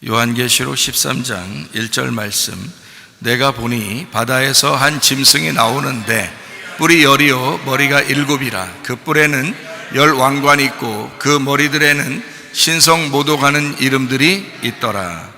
요한계시록 13장 1절 말씀. 내가 보니 바다에서 한 짐승이 나오는데 뿔이 열이요 머리가 일곱이라. 그 뿔에는 10왕관이 있고 그 머리들에는 신성 모독하는 이름들이 있더라.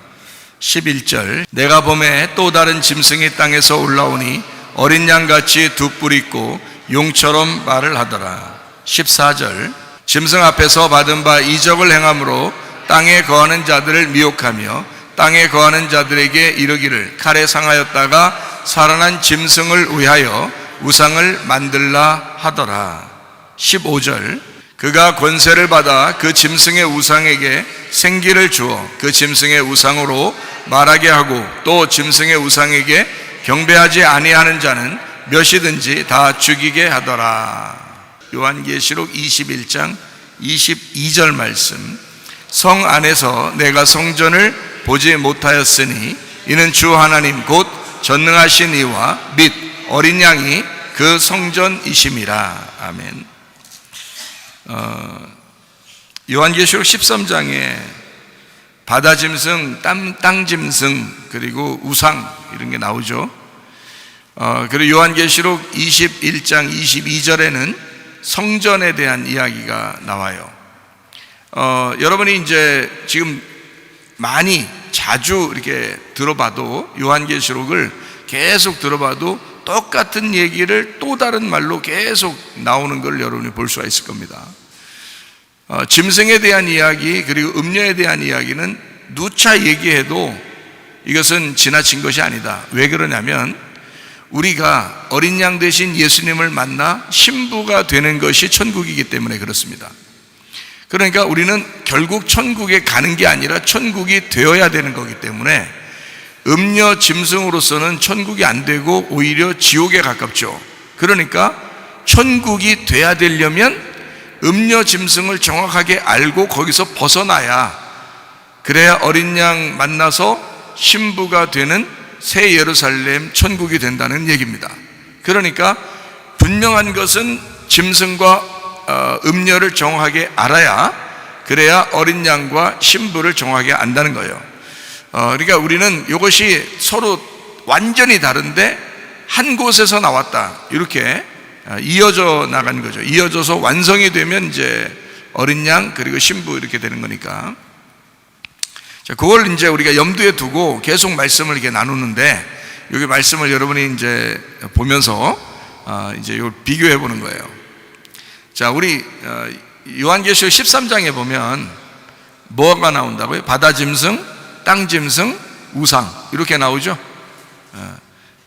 11절. 내가 보매 또 다른 짐승이 땅에서 올라오니 어린 양같이 두 뿔이 있고 용처럼 말을 하더라. 14절. 짐승 앞에서 받은 바 이적을 행함으로 땅에 거하는 자들을 미혹하며 땅에 거하는 자들에게 이르기를 칼에 상하였다가 살아난 짐승을 위하여 우상을 만들라 하더라. 15절. 그가 권세를 받아 그 짐승의 우상에게 생기를 주어 그 짐승의 우상으로 말하게 하고 또 짐승의 우상에게 경배하지 아니하는 자는 몇이든지 다 죽이게 하더라. 요한계시록 21장 22절 말씀. 성 안에서 내가 성전을 보지 못하였으니 이는 주 하나님 곧 전능하신 이와 및 어린 양이 그 성전이심이라. 아멘. 요한계시록 13장에 바다짐승, 땅짐승, 그리고 우상 이런 게 나오죠. 그리고 요한계시록 21장 22절에는 성전에 대한 이야기가 나와요. 여러분이 이제 지금 많이 자주 이렇게 들어봐도, 요한계시록을 계속 들어봐도 똑같은 얘기를 또 다른 말로 계속 나오는 걸 여러분이 볼 수가 있을 겁니다. 짐승에 대한 이야기 그리고 음녀에 대한 이야기는 누차 얘기해도 이것은 지나친 것이 아니다. 왜 그러냐면 우리가 어린 양 대신 예수님을 만나 신부가 되는 것이 천국이기 때문에 그렇습니다. 그러니까 우리는 결국 천국에 가는 게 아니라 천국이 되어야 되는 거기 때문에 음녀 짐승으로서는 천국이 안 되고 오히려 지옥에 가깝죠. 그러니까 천국이 돼야 되려면 음녀 짐승을 정확하게 알고 거기서 벗어나야, 그래야 어린 양 만나서 신부가 되는 새 예루살렘 천국이 된다는 얘기입니다. 그러니까 분명한 것은 짐승과 음녀를 정확하게 알아야, 그래야 어린 양과 신부를 정확하게 안다는 거예요. 그러니까 우리는 이것이 서로 완전히 다른데 한 곳에서 나왔다, 이렇게 이어져 나가는 거죠. 이어져서 완성이 되면 이제 어린 양 그리고 신부 이렇게 되는 거니까. 자, 그걸 이제 우리가 염두에 두고 계속 말씀을 이렇게 나누는데, 여기 말씀을 여러분이 이제 보면서 이제 이걸 비교해 보는 거예요. 자, 우리 요한계시록 13장에 보면 뭐가 나온다고요? 바다짐승, 땅짐승, 우상 이렇게 나오죠.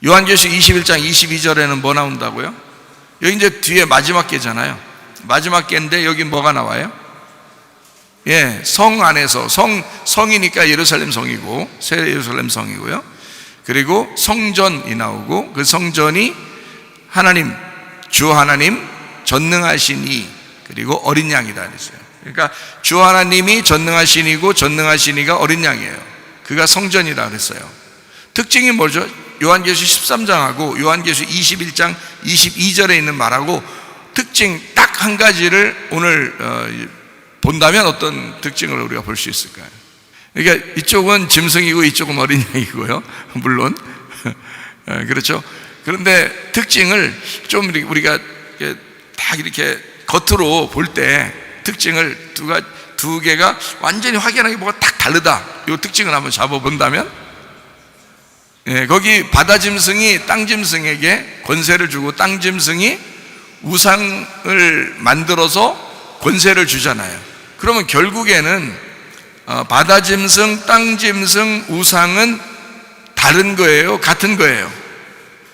요한계시록 21장 22절에는 뭐 나온다고요? 여기 이제 뒤에 마지막 게잖아요. 마지막 게인데 여기 뭐가 나와요? 예, 성 안에서, 성이니까 예루살렘 성이고 새 예루살렘 성이고요. 그리고 성전이 나오고 그 성전이 하나님, 주 하나님 전능하신 이, 그리고 어린 양이다 그랬어요. 그러니까 주 하나님이 전능하신 이고 전능하신 이가 어린 양이에요. 그가 성전이다 그랬어요. 특징이 뭐죠? 요한계시록 13장하고 요한계시록 21장 22절에 있는 말하고 특징 딱 한 가지를 오늘 본다면 어떤 특징을 우리가 볼 수 있을까요? 그러니까 이쪽은 짐승이고 이쪽은 어린 양이고요. 물론 그렇죠. 그런데 특징을 좀 우리가 딱 이렇게 겉으로 볼 때 특징을 두 개가 완전히 확연하게 뭐가 딱 다르다, 이 특징을 한번 잡아본다면, 거기 바다짐승이 땅짐승에게 권세를 주고 땅짐승이 우상을 만들어서 권세를 주잖아요. 그러면 결국에는 바다짐승, 땅짐승, 우상은 다른 거예요? 같은 거예요?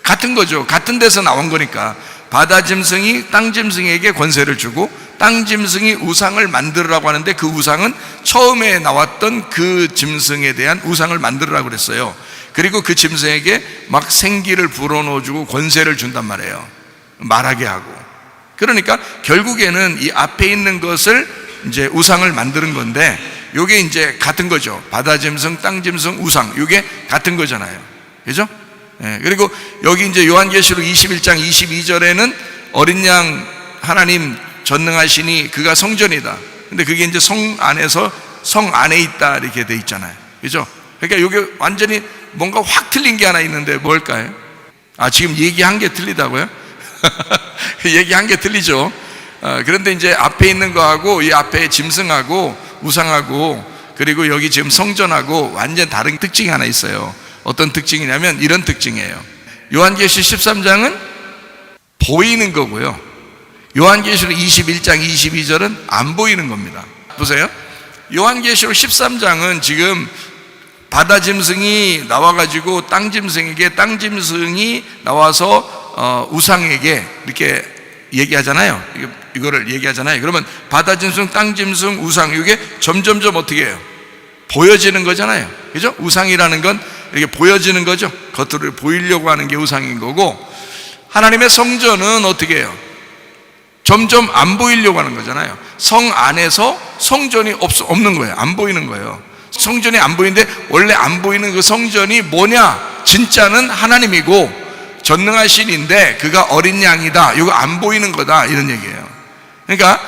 같은 거죠. 같은 데서 나온 거니까. 바다짐승이 땅짐승에게 권세를 주고 땅짐승이 우상을 만들으라고 하는데 그 우상은 처음에 나왔던 그 짐승에 대한 우상을 만들으라고 그랬어요. 그리고 그 짐승에게 막 생기를 불어넣어주고 권세를 준단 말이에요. 말하게 하고. 그러니까 결국에는 이 앞에 있는 것을 이제 우상을 만드는 건데, 이게 이제 같은 거죠. 바다짐승, 땅짐승, 우상, 이게 같은 거잖아요. 그죠? 그리고 여기 이제 요한계시록 21장 22절에는 어린 양 하나님 전능하시니 그가 성전이다. 근데 그게 이제 성 안에서 성 안에 있다 이렇게 돼 있잖아요. 그죠? 그러니까 이게 완전히 뭔가 확 틀린 게 하나 있는데 뭘까요? 지금 얘기한 게 틀리다고요? 얘기한 게 틀리죠. 그런데 이제 앞에 있는 거하고 이 앞에 짐승하고 우상하고 그리고 여기 지금 성전하고 완전 다른 특징이 하나 있어요. 어떤 특징이냐면 이런 특징이에요. 요한계시 13장은 보이는 거고요, 요한계시록 21장 22절은 안 보이는 겁니다. 보세요. 요한계시록 13장은 지금 바다 짐승이 나와가지고 땅 짐승에게, 땅 짐승이 나와서 우상에게 이렇게 얘기하잖아요. 이거를 얘기하잖아요. 그러면 바다 짐승, 땅 짐승, 우상, 이게 점점점 어떻게 해요? 보여지는 거잖아요. 그죠? 우상이라는 건 이렇게 보여지는 거죠. 겉으로 보이려고 하는 게 우상인 거고, 하나님의 성전은 어떻게 해요? 점점 안 보이려고 하는 거잖아요. 성 안에서 성전이 없는 거예요. 안 보이는 거예요. 성전이 안 보이는데 원래 안 보이는 그 성전이 뭐냐? 진짜는 하나님이고 전능하신인데 그가 어린 양이다. 이거 안 보이는 거다. 이런 얘기예요. 그러니까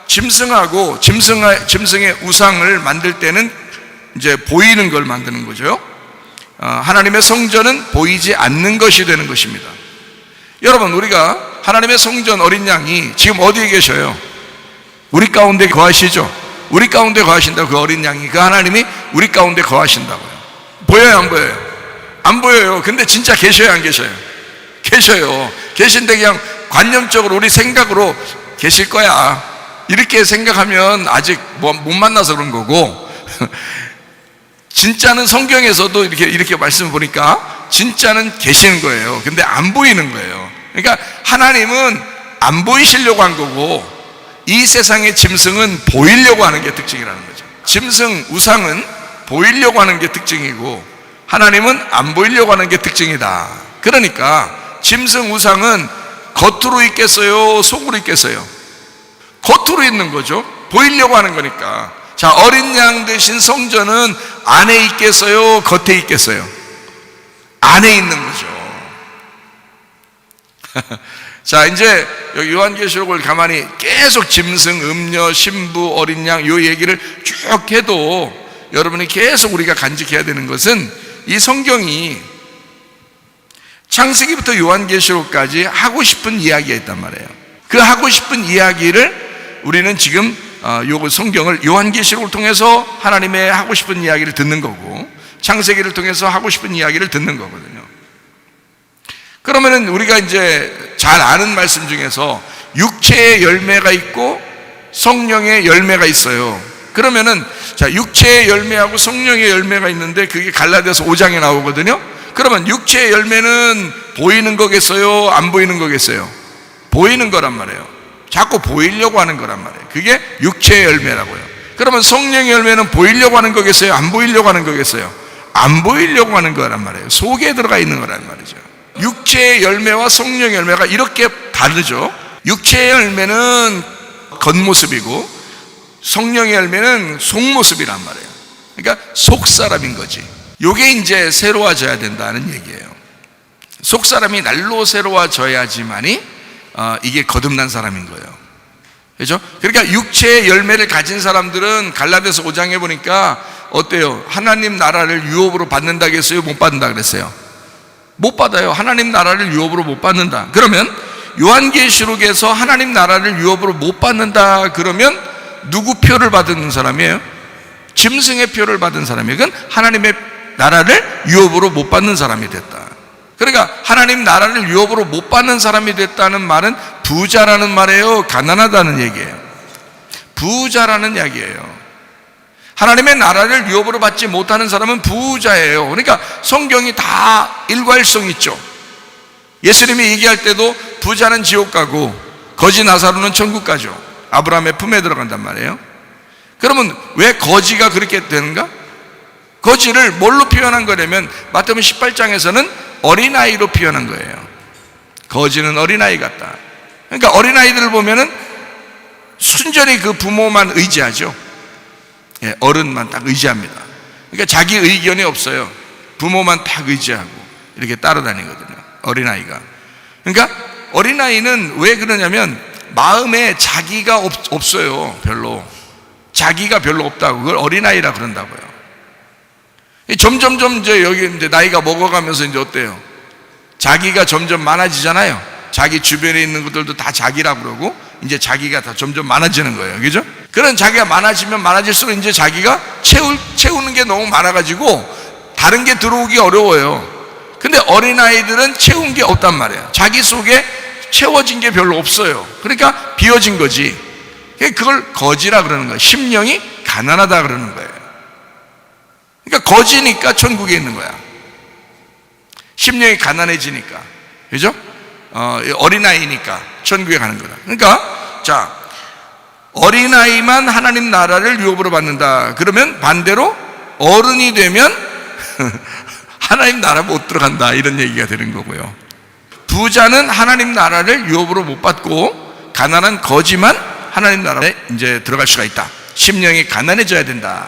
짐승하고 짐승의 우상을 만들 때는 이제 보이는 걸 만드는 거죠. 하나님의 성전은 보이지 않는 것이 되는 것입니다. 여러분, 우리가 하나님의 성전 어린 양이 지금 어디에 계셔요? 우리 가운데 거하시죠? 우리 가운데 거하신다고, 그 어린 양이, 그 하나님이 우리 가운데 거하신다고요. 보여요, 안 보여요? 안 보여요. 근데 진짜 계셔요, 안 계셔요? 계셔요. 계신데 그냥 관념적으로 우리 생각으로 계실 거야, 이렇게 생각하면 아직 못 만나서 그런 거고, 진짜는 성경에서도 이렇게 말씀 보니까 진짜는 계시는 거예요. 근데 안 보이는 거예요. 그러니까 하나님은 안 보이시려고 한 거고, 이 세상의 짐승은 보이려고 하는 게 특징이라는 거죠. 짐승, 우상은 보이려고 하는 게 특징이고 하나님은 안 보이려고 하는 게 특징이다. 그러니까 짐승, 우상은 겉으로 있겠어요, 속으로 있겠어요? 겉으로 있는 거죠. 보이려고 하는 거니까. 자, 어린 양 대신 성전은 안에 있겠어요, 겉에 있겠어요? 안에 있는 거죠. 자, 이제 여기 요한계시록을 가만히 계속 짐승, 음녀, 신부, 어린 양 요 얘기를 쭉 해도 여러분이 계속 우리가 간직해야 되는 것은 이 성경이 창세기부터 요한계시록까지 하고 싶은 이야기가 있단 말이에요. 그 하고 싶은 이야기를 우리는 지금 요 성경을 요한계시록을 통해서 하나님의 하고 싶은 이야기를 듣는 거고, 창세기를 통해서 하고 싶은 이야기를 듣는 거거든요. 그러면은 우리가 이제 잘 아는 말씀 중에서 육체의 열매가 있고 성령의 열매가 있어요. 그러면은 자, 육체의 열매하고 성령의 열매가 있는데 그게 갈라디아서 5장에 나오거든요. 그러면 육체의 열매는 보이는 거겠어요, 안 보이는 거겠어요? 보이는 거란 말이에요. 자꾸 보이려고 하는 거란 말이에요. 그게 육체의 열매라고요. 그러면 성령의 열매는 보이려고 하는 거겠어요, 안 보이려고 하는 거겠어요? 안 보이려고 하는 거란 말이에요. 속에 들어가 있는 거란 말이죠. 육체의 열매와 성령의 열매가 이렇게 다르죠. 육체의 열매는 겉모습이고 성령의 열매는 속모습이란 말이에요. 그러니까 속사람인 거지. 이게 이제 새로워져야 된다는 얘기예요. 속사람이 날로 새로워져야지만이 이게 거듭난 사람인 거예요. 그렇죠? 그러니까 육체의 열매를 가진 사람들은 갈라디아서 5장에 보니까 어때요? 하나님 나라를 유업으로 받는다 그랬어요, 못 받는다 그랬어요? 못 받아요. 하나님 나라를 유업으로 못 받는다. 그러면 요한계시록에서 하나님 나라를 유업으로 못 받는다 그러면 누구 표를 받은 사람이에요? 짐승의 표를 받은 사람이에요. 그건 하나님의 나라를 유업으로 못 받는 사람이 됐다. 그러니까 하나님 나라를 유업으로 못 받는 사람이 됐다는 말은 부자라는 말이에요, 가난하다는 얘기예요? 부자라는 이야기예요. 하나님의 나라를 유업으로 받지 못하는 사람은 부자예요. 그러니까 성경이 다 일괄성 있죠. 예수님이 얘기할 때도 부자는 지옥 가고 거지 나사로는 천국 가죠. 아브라함의 품에 들어간단 말이에요. 그러면 왜 거지가 그렇게 되는가? 거지를 뭘로 표현한 거냐면 마태복음 18장에서는 어린아이로 표현한 거예요. 거지는 어린아이 같다. 그러니까 어린아이들을 보면은 순전히 그 부모만 의지하죠. 예, 어른만 딱 의지합니다. 그러니까 자기 의견이 없어요. 부모만 딱 의지하고 이렇게 따라다니거든요, 어린아이가. 그러니까 어린아이는 왜 그러냐면 마음에 자기가 없어요. 별로 자기가 별로 없다고. 그걸 어린아이라 그런다고요. 점점점 이제 여기 이제 나이가 먹어가면서 이제 어때요? 자기가 점점 많아지잖아요. 자기 주변에 있는 것들도 다 자기라고 그러고 이제 자기가 다 점점 많아지는 거예요. 그죠? 그런 자기가 많아지면 많아질수록 이제 자기가 채우는 게 너무 많아가지고 다른 게 들어오기 어려워요. 근데 어린아이들은 채운 게 없단 말이에요. 자기 속에 채워진 게 별로 없어요. 그러니까 비어진 거지. 그걸 거지라 그러는 거예요. 심령이 가난하다 그러는 거예요. 그러니까 거지니까 천국에 있는 거야. 심령이 가난해지니까. 그죠? 어린아이니까 천국에 가는 거다. 그러니까 자, 어린아이만 하나님 나라를 유업으로 받는다. 그러면 반대로 어른이 되면 하나님 나라 못 들어간다, 이런 얘기가 되는 거고요. 부자는 하나님 나라를 유업으로 못 받고 가난한 거지만 하나님 나라에 이제 들어갈 수가 있다. 심령이 가난해져야 된다.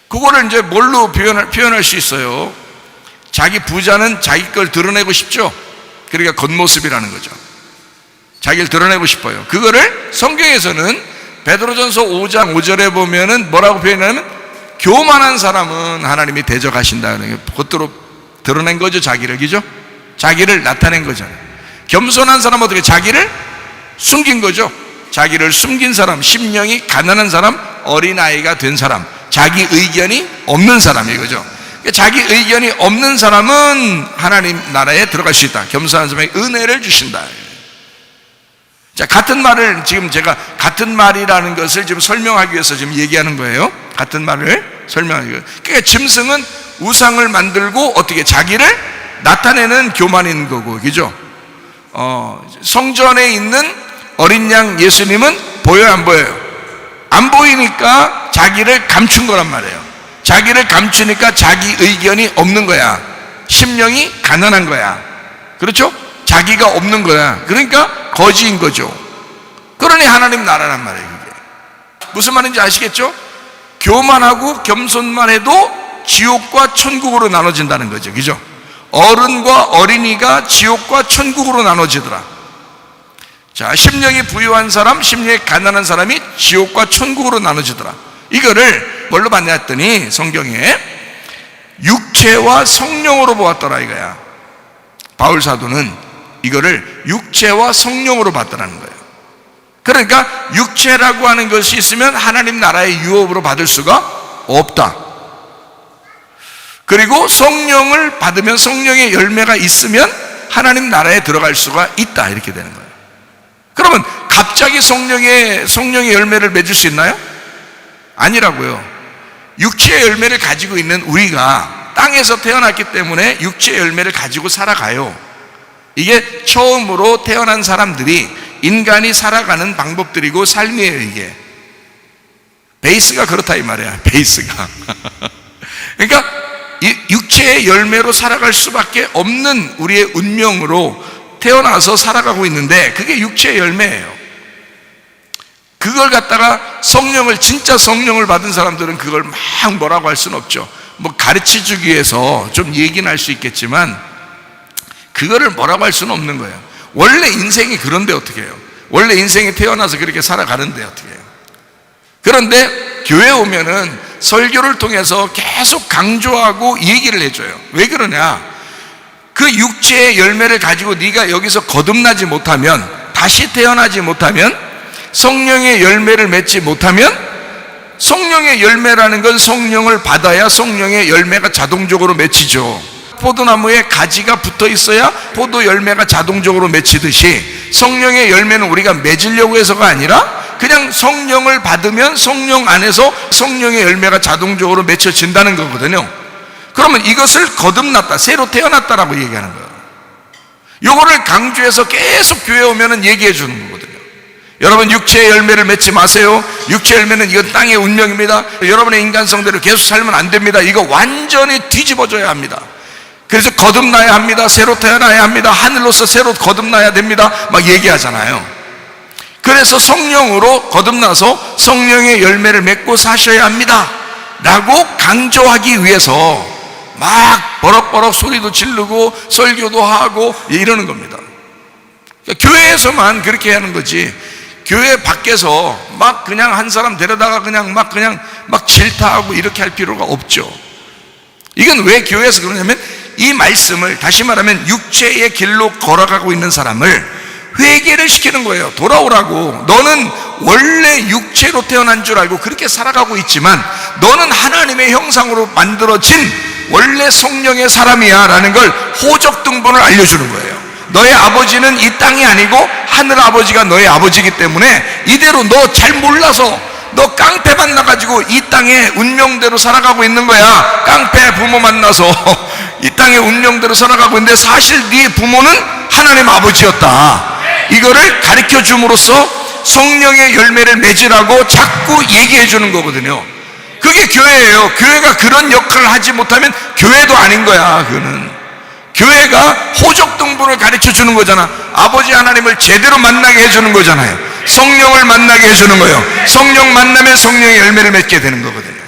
그거를 이제 뭘로 표현할 수 있어요? 자기 부자는 자기 걸 드러내고 싶죠. 그러니까 겉모습이라는 거죠. 자기를 드러내고 싶어요. 그거를 성경에서는 베드로전서 5장 5절에 보면은 뭐라고 표현하냐면, 교만한 사람은 하나님이 대적하신다. 겉으로 드러낸 거죠, 자기를. 그죠? 자기를 나타낸 거잖아요. 겸손한 사람은 어떻게? 자기를 숨긴 거죠. 자기를 숨긴 사람, 심령이 가난한 사람, 어린아이가 된 사람, 자기 의견이 없는 사람, 이거죠. 자기 의견이 없는 사람은 하나님 나라에 들어갈 수 있다. 겸손한 사람에게 은혜를 주신다. 자, 같은 말을 지금 제가 같은 말이라는 것을 지금 설명하기 위해서 지금 얘기하는 거예요. 같은 말을 설명하기 위해서. 그러니까 짐승은 우상을 만들고 어떻게 자기를 나타내는 교만인 거고, 그죠? 성전에 있는 어린 양 예수님은 보여요, 안 보여요? 안 보이니까 자기를 감춘 거란 말이에요. 자기를 감추니까 자기 의견이 없는 거야. 심령이 가난한 거야. 그렇죠? 자기가 없는 거야. 그러니까 거지인 거죠. 그러니 하나님 나라란 말이에요. 이게 무슨 말인지 아시겠죠? 교만하고 겸손만 해도 지옥과 천국으로 나눠진다는 거죠. 그죠? 어른과 어린이가 지옥과 천국으로 나눠지더라. 자, 심령이 부유한 사람, 심령이 가난한 사람이 지옥과 천국으로 나눠지더라. 이거를 뭘로 봤냐 했더니 성경에 육체와 성령으로 보았더라 이거야. 바울 사도는 이거를 육체와 성령으로 봤더라는 거예요. 그러니까 육체라고 하는 것이 있으면 하나님 나라의 유업으로 받을 수가 없다. 그리고 성령을 받으면, 성령의 열매가 있으면 하나님 나라에 들어갈 수가 있다, 이렇게 되는 거예요. 그러면 갑자기 성령의 열매를 맺을 수 있나요? 아니라고요. 육체의 열매를 가지고 있는 우리가 땅에서 태어났기 때문에 육체의 열매를 가지고 살아가요. 이게 처음으로 태어난 사람들이 인간이 살아가는 방법들이고 삶이에요. 이게 베이스가 그렇다 이 말이야. 베이스가 그러니까 이 육체의 열매로 살아갈 수밖에 없는 우리의 운명으로 태어나서 살아가고 있는데, 그게 육체의 열매예요. 그걸 갖다가 진짜 성령을 받은 사람들은 그걸 막 뭐라고 할 수는 없죠. 뭐 가르쳐 주기 위해서 좀 얘기는 할 수 있겠지만 그거를 뭐라고 할 수는 없는 거예요. 원래 인생이 그런데 어떻게 해요? 원래 인생이 태어나서 그렇게 살아가는데 어떻게 해요? 그런데 교회 오면은 설교를 통해서 계속 강조하고 얘기를 해줘요. 왜 그러냐? 그 육체의 열매를 가지고 네가 여기서 거듭나지 못하면, 다시 태어나지 못하면, 성령의 열매를 맺지 못하면, 성령의 열매라는 건 성령을 받아야 성령의 열매가 자동적으로 맺히죠. 포도나무에 가지가 붙어 있어야 포도 열매가 자동적으로 맺히듯이 성령의 열매는 우리가 맺으려고 해서가 아니라 그냥 성령을 받으면 성령 안에서 성령의 열매가 자동적으로 맺혀진다는 거거든요. 그러면 이것을 거듭났다, 새로 태어났다라고 얘기하는 거예요. 요거를 강조해서 계속 교회 오면은 얘기해 주는 거거든요. 여러분, 육체의 열매를 맺지 마세요. 육체의 열매는 이건 땅의 운명입니다. 여러분의 인간성대로 계속 살면 안 됩니다. 이거 완전히 뒤집어져야 합니다. 그래서 거듭나야 합니다. 새로 태어나야 합니다. 하늘로서 새로 거듭나야 됩니다. 막 얘기하잖아요. 그래서 성령으로 거듭나서 성령의 열매를 맺고 사셔야 합니다 라고 강조하기 위해서 막 버럭버럭 소리도 지르고 설교도 하고 이러는 겁니다. 그러니까 교회에서만 그렇게 하는 거지, 교회 밖에서 막 그냥 한 사람 데려다가 그냥 막 질타하고 이렇게 할 필요가 없죠. 이건 왜 교회에서 그러냐면 이 말씀을, 다시 말하면 육체의 길로 걸어가고 있는 사람을 회개를 시키는 거예요. 돌아오라고. 너는 원래 육체로 태어난 줄 알고 그렇게 살아가고 있지만 너는 하나님의 형상으로 만들어진 원래 성령의 사람이야 라는 걸 호적등본을 알려주는 거예요. 너의 아버지는 이 땅이 아니고 하늘 아버지가 너의 아버지이기 때문에 이대로 너 잘 몰라서 너 깡패 만나가지고 이 땅에 운명대로 살아가고 있는 거야. 깡패 부모 만나서 이 땅에 운명대로 살아가고 있는데 사실 네 부모는 하나님 아버지였다. 이거를 가르쳐 줌으로써 성령의 열매를 맺으라고 자꾸 얘기해 주는 거거든요. 그게 교회예요. 교회가 그런 역할을 하지 못하면 교회도 아닌 거야. 그거는 교회가 호적등본을 가르쳐 주는 거잖아. 아버지 하나님을 제대로 만나게 해주는 거잖아요. 성령을 만나게 해주는 거예요. 성령 만나면 성령의 열매를 맺게 되는 거거든요.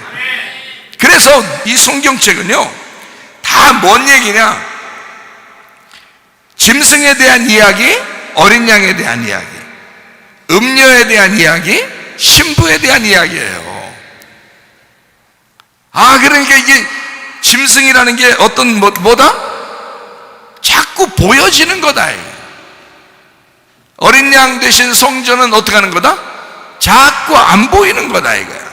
그래서 이 성경책은요 다 뭔 얘기냐, 짐승에 대한 이야기, 어린 양에 대한 이야기, 음녀에 대한 이야기, 신부에 대한 이야기예요. 그러니까 이게 짐승이라는 게 어떤 뭐다? 자꾸 보여지는 거다. 어린 양 대신 성전은 어떻게 하는 거다? 자꾸 안 보이는 거다 이거야.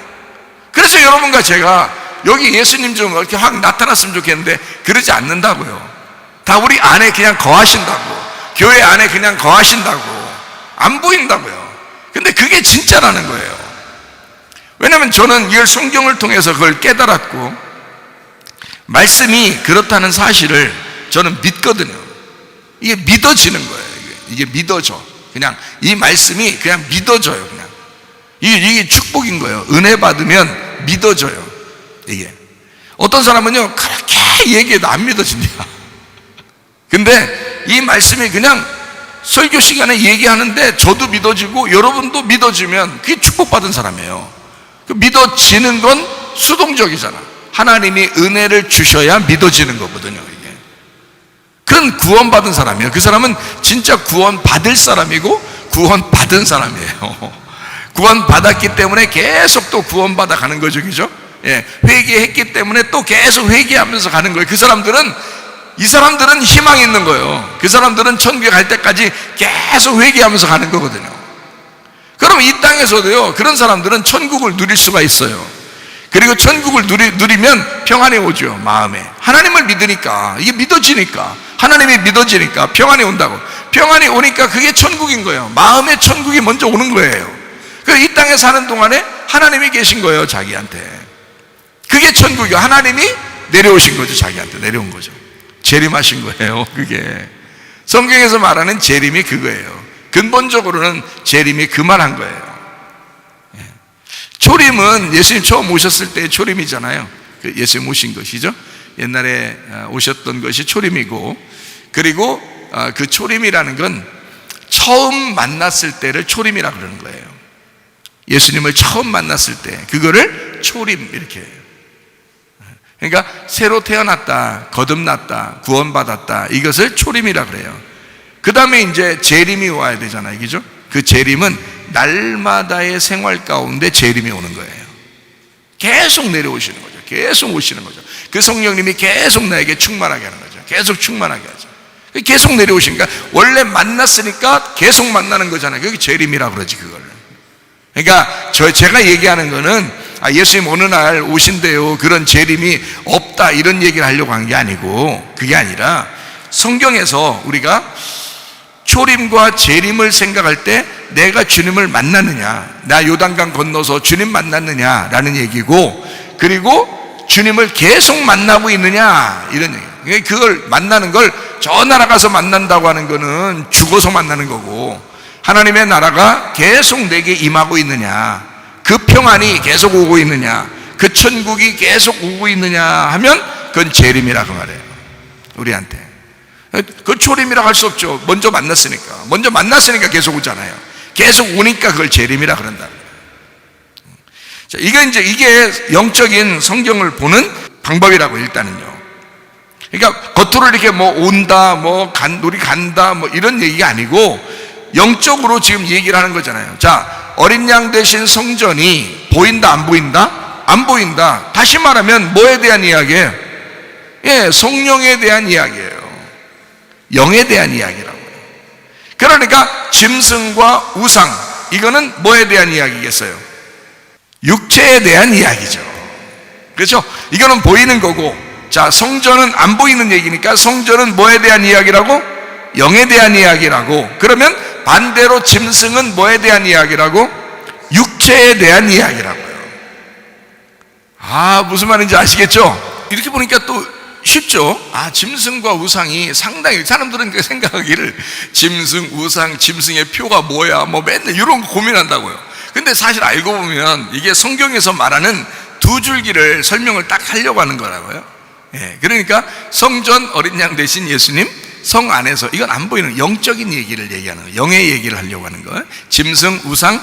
그래서 여러분과 제가 여기 예수님 좀 이렇게 확 나타났으면 좋겠는데 그러지 않는다고요. 다 우리 안에 그냥 거하신다고, 교회 안에 그냥 거하신다고, 안 보인다고요. 근데 그게 진짜라는 거예요. 왜냐하면 저는 이걸 성경을 통해서 그걸 깨달았고 말씀이 그렇다는 사실을 저는 믿거든요. 이게 믿어지는 거예요. 이게 믿어져. 그냥 이 말씀이 그냥 믿어져요. 그냥 이게 축복인 거예요. 은혜 받으면 믿어져요. 이게 어떤 사람은요 그렇게 얘기해도 안 믿어진다. 근데 이 말씀이 그냥 설교 시간에 얘기하는데 저도 믿어지고 여러분도 믿어지면 그게 축복받은 사람이에요. 그 믿어지는 건 수동적이잖아. 하나님이 은혜를 주셔야 믿어지는 거거든요. 이게 그건 구원받은 사람이에요. 그 사람은 진짜 구원받을 사람이고 구원받은 사람이에요. 구원받았기 때문에 계속 또 구원받아 가는 거죠. 그죠? 예, 회개했기 때문에 또 계속 회개하면서 가는 거예요. 이 사람들은 희망이 있는 거예요. 그 사람들은 천국에 갈 때까지 계속 회개하면서 가는 거거든요. 그럼 이 땅에서도요 그런 사람들은 천국을 누릴 수가 있어요. 그리고 천국을 누리면 평안이 오죠. 마음에 하나님을 믿으니까, 이게 믿어지니까, 하나님이 믿어지니까 평안이 온다고. 평안이 오니까 그게 천국인 거예요. 마음에 천국이 먼저 오는 거예요. 이 땅에 사는 동안에 하나님이 계신 거예요. 자기한테. 그게 천국이요. 하나님이 내려오신 거죠. 자기한테 내려온 거죠. 재림하신 거예요. 그게 성경에서 말하는 재림이 그거예요. 근본적으로는 재림이 그 말한 거예요. 초림은 예수님 처음 오셨을 때의 초림이잖아요. 예수님 오신 것이죠. 옛날에 오셨던 것이 초림이고, 그리고 그 초림이라는 건 처음 만났을 때를 초림이라 그러는 거예요. 예수님을 처음 만났을 때 그거를 초림 이렇게 해요. 그러니까 새로 태어났다, 거듭났다, 구원받았다, 이것을 초림이라 그래요. 그 다음에 이제 재림이 와야 되잖아요. 그죠? 그 재림은 날마다의 생활 가운데 재림이 오는 거예요. 계속 내려오시는 거죠. 계속 오시는 거죠. 그 성령님이 계속 나에게 충만하게 하는 거죠. 계속 충만하게 하죠. 계속 내려오시니까 원래 만났으니까 계속 만나는 거잖아요. 그게 재림이라 그러지 그걸. 그러니까 제가 얘기하는 거는 예수님 어느 날 오신대요, 그런 재림이 없다, 이런 얘기를 하려고 한 게 아니고, 그게 아니라 성경에서 우리가 초림과 재림을 생각할 때 내가 주님을 만났느냐, 나 요단강 건너서 주님 만났느냐라는 얘기고, 그리고 주님을 계속 만나고 있느냐 이런 얘기. 그걸 만나는 걸 저 나라 가서 만난다고 하는 거는 죽어서 만나는 거고, 하나님의 나라가 계속 내게 임하고 있느냐, 그 평안이 계속 오고 있느냐, 그 천국이 계속 오고 있느냐 하면 그건 재림이라고 말해요. 우리한테 그 초림이라고 할 수 없죠. 먼저 만났으니까 계속 오잖아요. 계속 오니까 그걸 재림이라 그런다. 자, 이게 영적인 성경을 보는 방법이라고. 일단은요. 그러니까 겉으로 이렇게 뭐 온다, 우리 간다, 이런 얘기가 아니고 영적으로 지금 얘기를 하는 거잖아요. 자, 어린 양 대신 성전이 보인다, 안 보인다? 안 보인다. 다시 말하면 뭐에 대한 이야기예요? 예, 성령에 대한 이야기예요. 영에 대한 이야기라고요. 그러니까 짐승과 우상, 이거는 뭐에 대한 이야기겠어요? 육체에 대한 이야기죠. 그렇죠? 이거는 보이는 거고, 자, 성전은 안 보이는 얘기니까 성전은 뭐에 대한 이야기라고? 영에 대한 이야기라고. 그러면 반대로 짐승은 뭐에 대한 이야기라고? 육체에 대한 이야기라고요. 아, 무슨 말인지 아시겠죠? 이렇게 보니까 또 쉽죠? 아, 짐승과 우상이 상당히, 사람들은 그 생각하기를 짐승, 우상, 짐승의 표가 뭐야, 뭐 맨날 이런 거 고민한다고요. 근데 사실 알고 보면 이게 성경에서 말하는 두 줄기를 설명을 딱 하려고 하는 거라고요. 예, 그러니까 성전 어린 양 대신 예수님, 성 안에서, 이건 안 보이는 영적인 얘기를 얘기하는 거예요. 영의 얘기를 하려고 하는 거예요. 짐승, 우상,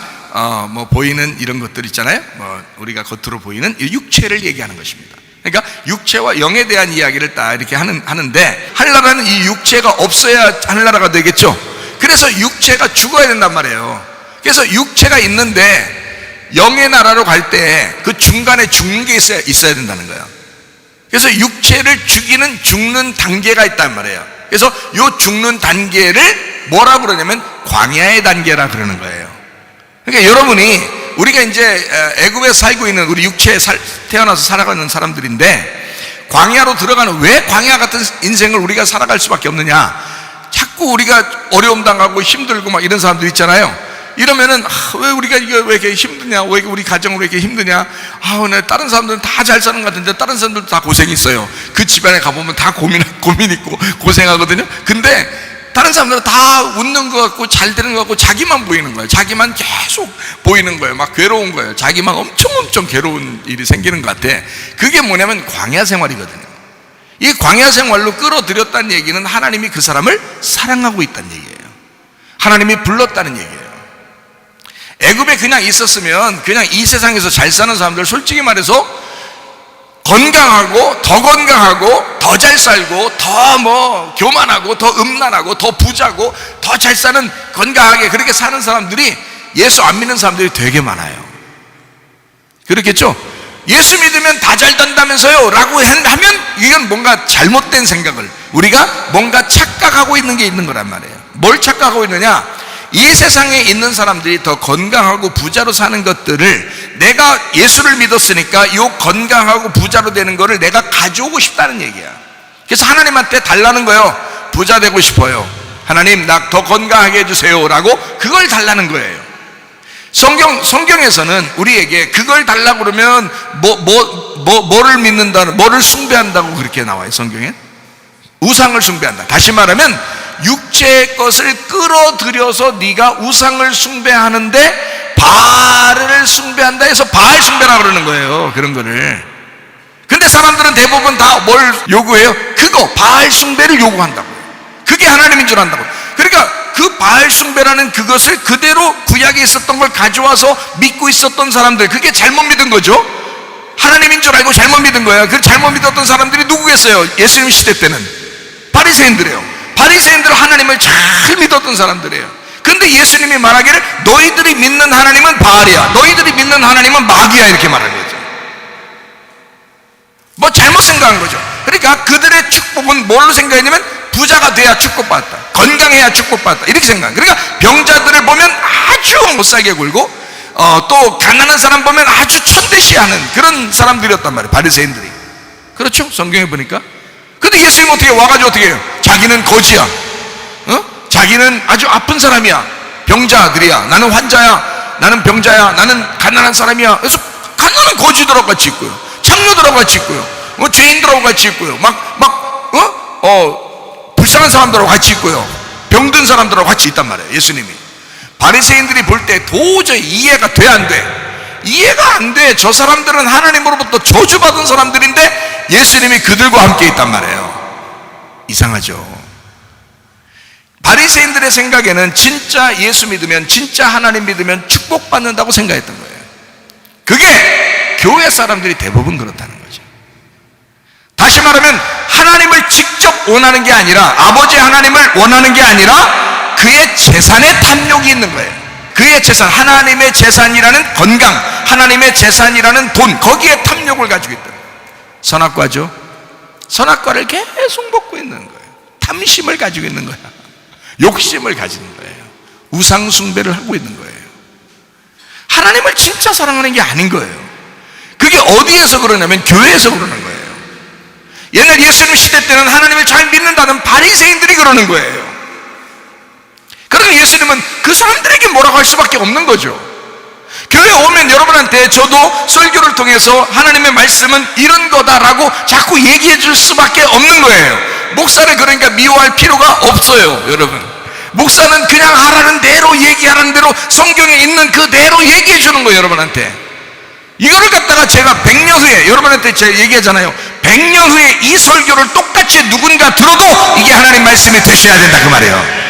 뭐 보이는 이런 것들 있잖아요. 뭐 우리가 겉으로 보이는 육체를 얘기하는 것입니다. 그러니까 육체와 영에 대한 이야기를 딱 이렇게 하는데, 하늘나라는 이 육체가 없어야 하늘나라가 되겠죠. 그래서 육체가 죽어야 된단 말이에요. 그래서 육체가 있는데 영의 나라로 갈 때 그 중간에 죽는 게 있어야 된다는 거예요. 그래서 육체를 죽는 단계가 있단 말이에요. 그래서 이 죽는 단계를 뭐라 그러냐면 광야의 단계라 그러는 거예요. 그러니까 여러분이, 우리가 이제 애굽에 살고 있는 우리 육체에 태어나서 살아가는 사람들인데, 광야로 들어가는, 왜 광야 같은 인생을 우리가 살아갈 수밖에 없느냐? 자꾸 우리가 어려움 당하고 힘들고 막 이런 사람들 있잖아요. 이러면은, 왜 우리가 이게 왜 이렇게 힘드냐? 왜 우리 가정은 왜 이렇게 힘드냐? 다른 사람들은 다 잘 사는 것 같은데 다른 사람들도 다 고생이 있어요. 그 집안에 가보면 다 고민 있고 고생하거든요. 근데 다른 사람들은 다 웃는 것 같고 잘 되는 것 같고 자기만 보이는 거예요. 자기만 계속 보이는 거예요. 막 괴로운 거예요. 자기만 엄청 괴로운 일이 생기는 것 같아. 그게 뭐냐면 광야 생활이거든요. 이 광야 생활로 끌어들였다는 얘기는 하나님이 그 사람을 사랑하고 있다는 얘기예요. 하나님이 불렀다는 얘기예요. 애굽에 그냥 있었으면 그냥 이 세상에서 잘 사는 사람들, 솔직히 말해서 건강하고 더 잘 살고 더 뭐 교만하고 더 음란하고 더 부자고 더 잘 사는, 건강하게 그렇게 사는 사람들이 예수 안 믿는 사람들이 되게 많아요. 그렇겠죠? 예수 믿으면 다 잘 된다면서요 라고 하면 이건 뭔가 잘못된 생각을, 우리가 뭔가 착각하고 있는 게 있는 거란 말이에요. 뭘 착각하고 있느냐? 이 세상에 있는 사람들이 더 건강하고 부자로 사는 것들을, 내가 예수를 믿었으니까 이 건강하고 부자로 되는 거를 내가 가져오고 싶다는 얘기야. 그래서 하나님한테 달라는 거예요. 부자 되고 싶어요. 하나님, 나 더 건강하게 해주세요 라고 그걸 달라는 거예요. 성경에서는 우리에게 그걸 달라고 그러면 뭐를 믿는다, 뭐를 숭배한다고 그렇게 나와요. 성경에 우상을 숭배한다. 다시 말하면 육체의 것을 끌어들여서 네가 우상을 숭배하는데 바알을 숭배한다 해서 바알 숭배라고 그러는 거예요. 그런 거를. 근데 사람들은 대부분 다 뭘 요구해요? 그거 바알 숭배를 요구한다고. 그게 하나님인 줄 안다고. 그러니까 그 바알 숭배라는 그것을 그대로 구약에 있었던 걸 가져와서 믿고 있었던 사람들, 그게 잘못 믿은 거죠. 하나님인 줄 알고 잘못 믿은 거예요. 그 잘못 믿었던 사람들이 누구겠어요? 예수님 시대 때는 바리새인들이에요. 바리새인들은 하나님을 잘 믿었던 사람들이에요. 근데 예수님이 말하기를 너희들이 믿는 하나님은 바알이야, 너희들이 믿는 하나님은 마귀야, 이렇게 말하는 거죠. 뭐 잘못 생각한 거죠. 그러니까 그들의 축복은 뭘로 생각했냐면 부자가 돼야 축복받았다, 건강해야 축복받았다, 이렇게 생각해요. 그러니까 병자들을 보면 아주 못살게 굴고 또 가난한 사람 보면 아주 천대시하는 그런 사람들이었단 말이에요, 바리새인들이. 그렇죠? 성경에 보니까. 근데 예수님 어떻게 와가지고 어떻게 해요? 자기는 거지야, 자기는 아주 아픈 사람이야, 병자들이야, 나는 환자야, 나는 병자야, 나는 가난한 사람이야. 그래서 가난한 거지들하고 같이 있고요, 창녀들하고 같이 있고요, 죄인들하고 같이 있고요, 불쌍한 사람들하고 같이 있고요, 병든 사람들하고 같이 있단 말이에요, 예수님이. 바리새인들이 볼 때 도저히 이해가 돼, 안 돼? 이해가 안 돼. 저 사람들은 하나님으로부터 저주받은 사람들인데 예수님이 그들과 함께 있단 말이에요. 이상하죠? 바리새인들의 생각에는 진짜 예수 믿으면, 진짜 하나님 믿으면 축복받는다고 생각했던 거예요. 그게 교회 사람들이 대부분 그렇다는 거죠. 다시 말하면 하나님을 직접 원하는 게 아니라, 아버지 하나님을 원하는 게 아니라 그의 재산에 탐욕이 있는 거예요. 그의 재산, 하나님의 재산이라는 건강, 하나님의 재산이라는 돈, 거기에 탐욕을 가지고 있다. 선악과죠. 선악과를 계속 먹고 있는 거예요. 탐심을 가지고 있는 거야. 욕심을 가지는 거예요. 우상 숭배를 하고 있는 거예요. 하나님을 진짜 사랑하는 게 아닌 거예요. 그게 어디에서 그러냐면 교회에서 그러는 거예요. 옛날 예수님 시대 때는 하나님을 잘 믿는다는 바리새인들이 그러는 거예요. 그러니 예수님은 그 사람들에게 뭐라고 할 수밖에 없는 거죠. 교회 오면 여러분한테 저도 설교를 통해서 하나님의 말씀은 이런 거다라고 자꾸 얘기해 줄 수밖에 없는 거예요. 목사를 그러니까 미워할 필요가 없어요. 여러분, 목사는 그냥 하라는 대로, 얘기하라는 대로, 성경에 있는 그대로 얘기해 주는 거예요. 여러분한테 이거를 갖다가 제가 100년 후에, 여러분한테 제가 얘기하잖아요, 100년 후에 이 설교를 똑같이 누군가 들어도 이게 하나님 말씀이 되셔야 된다 그 말이에요.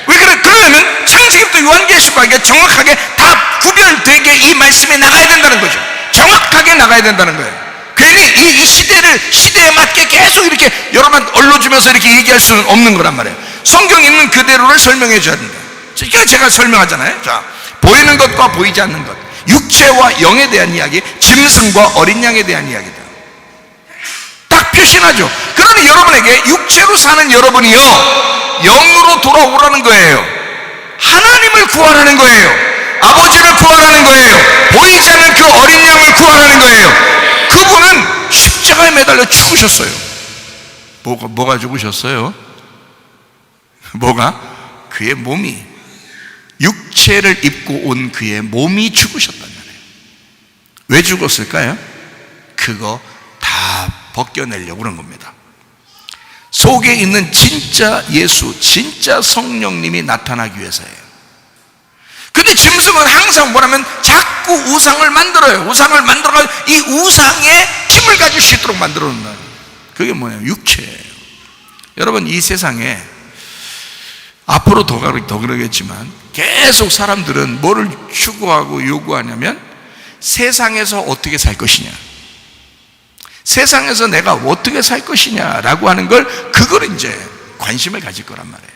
왜 그래? 그러려면 창세기부터 요한계시록까지 정확하게 다 구별되게 이 말씀이 나가야 된다는 거죠. 정확하게 나가야 된다는 거예요. 괜히 이 시대에 맞게 계속 이렇게 여러분 얼러주면서 이렇게 얘기할 수는 없는 거란 말이에요. 성경에 있는 그대로를 설명해 줘야 된다. 이거 제가 설명하잖아요. 자, 보이는 것과 보이지 않는 것, 육체와 영에 대한 이야기, 짐승과 어린 양에 대한 이야기다. 딱 표시나죠. 그러니 여러분에게 육체로 사는 여러분이요, 영으로 돌아오라는 거예요. 하나님을 구하라는 거예요. 아버지를 구하라는 거예요. 보이지 않는 그 어린 양을 구하라는 거예요. 그분은 십자가에 매달려 죽으셨어요. 뭐가 죽으셨어요? 뭐가? 그의 몸이, 육체를 입고 온 그의 몸이 죽으셨단 말이에요. 왜 죽었을까요? 그거 다 벗겨내려고 그런 겁니다. 속에 있는 진짜 예수, 진짜 성령님이 나타나기 위해서예요. 근데 짐승은 항상 뭐냐면 자꾸 우상을 만들어요. 우상을 만들어가지고 이 우상에 힘을 가질 수 있도록 만들어 놓는다. 그게 뭐냐면 육체예요. 여러분, 이 세상에 앞으로 더 그러겠지만 계속 사람들은 뭐를 추구하고 요구하냐면 세상에서 어떻게 살 것이냐, 세상에서 내가 어떻게 살 것이냐라고 하는 걸, 그걸 이제 관심을 가질 거란 말이에요.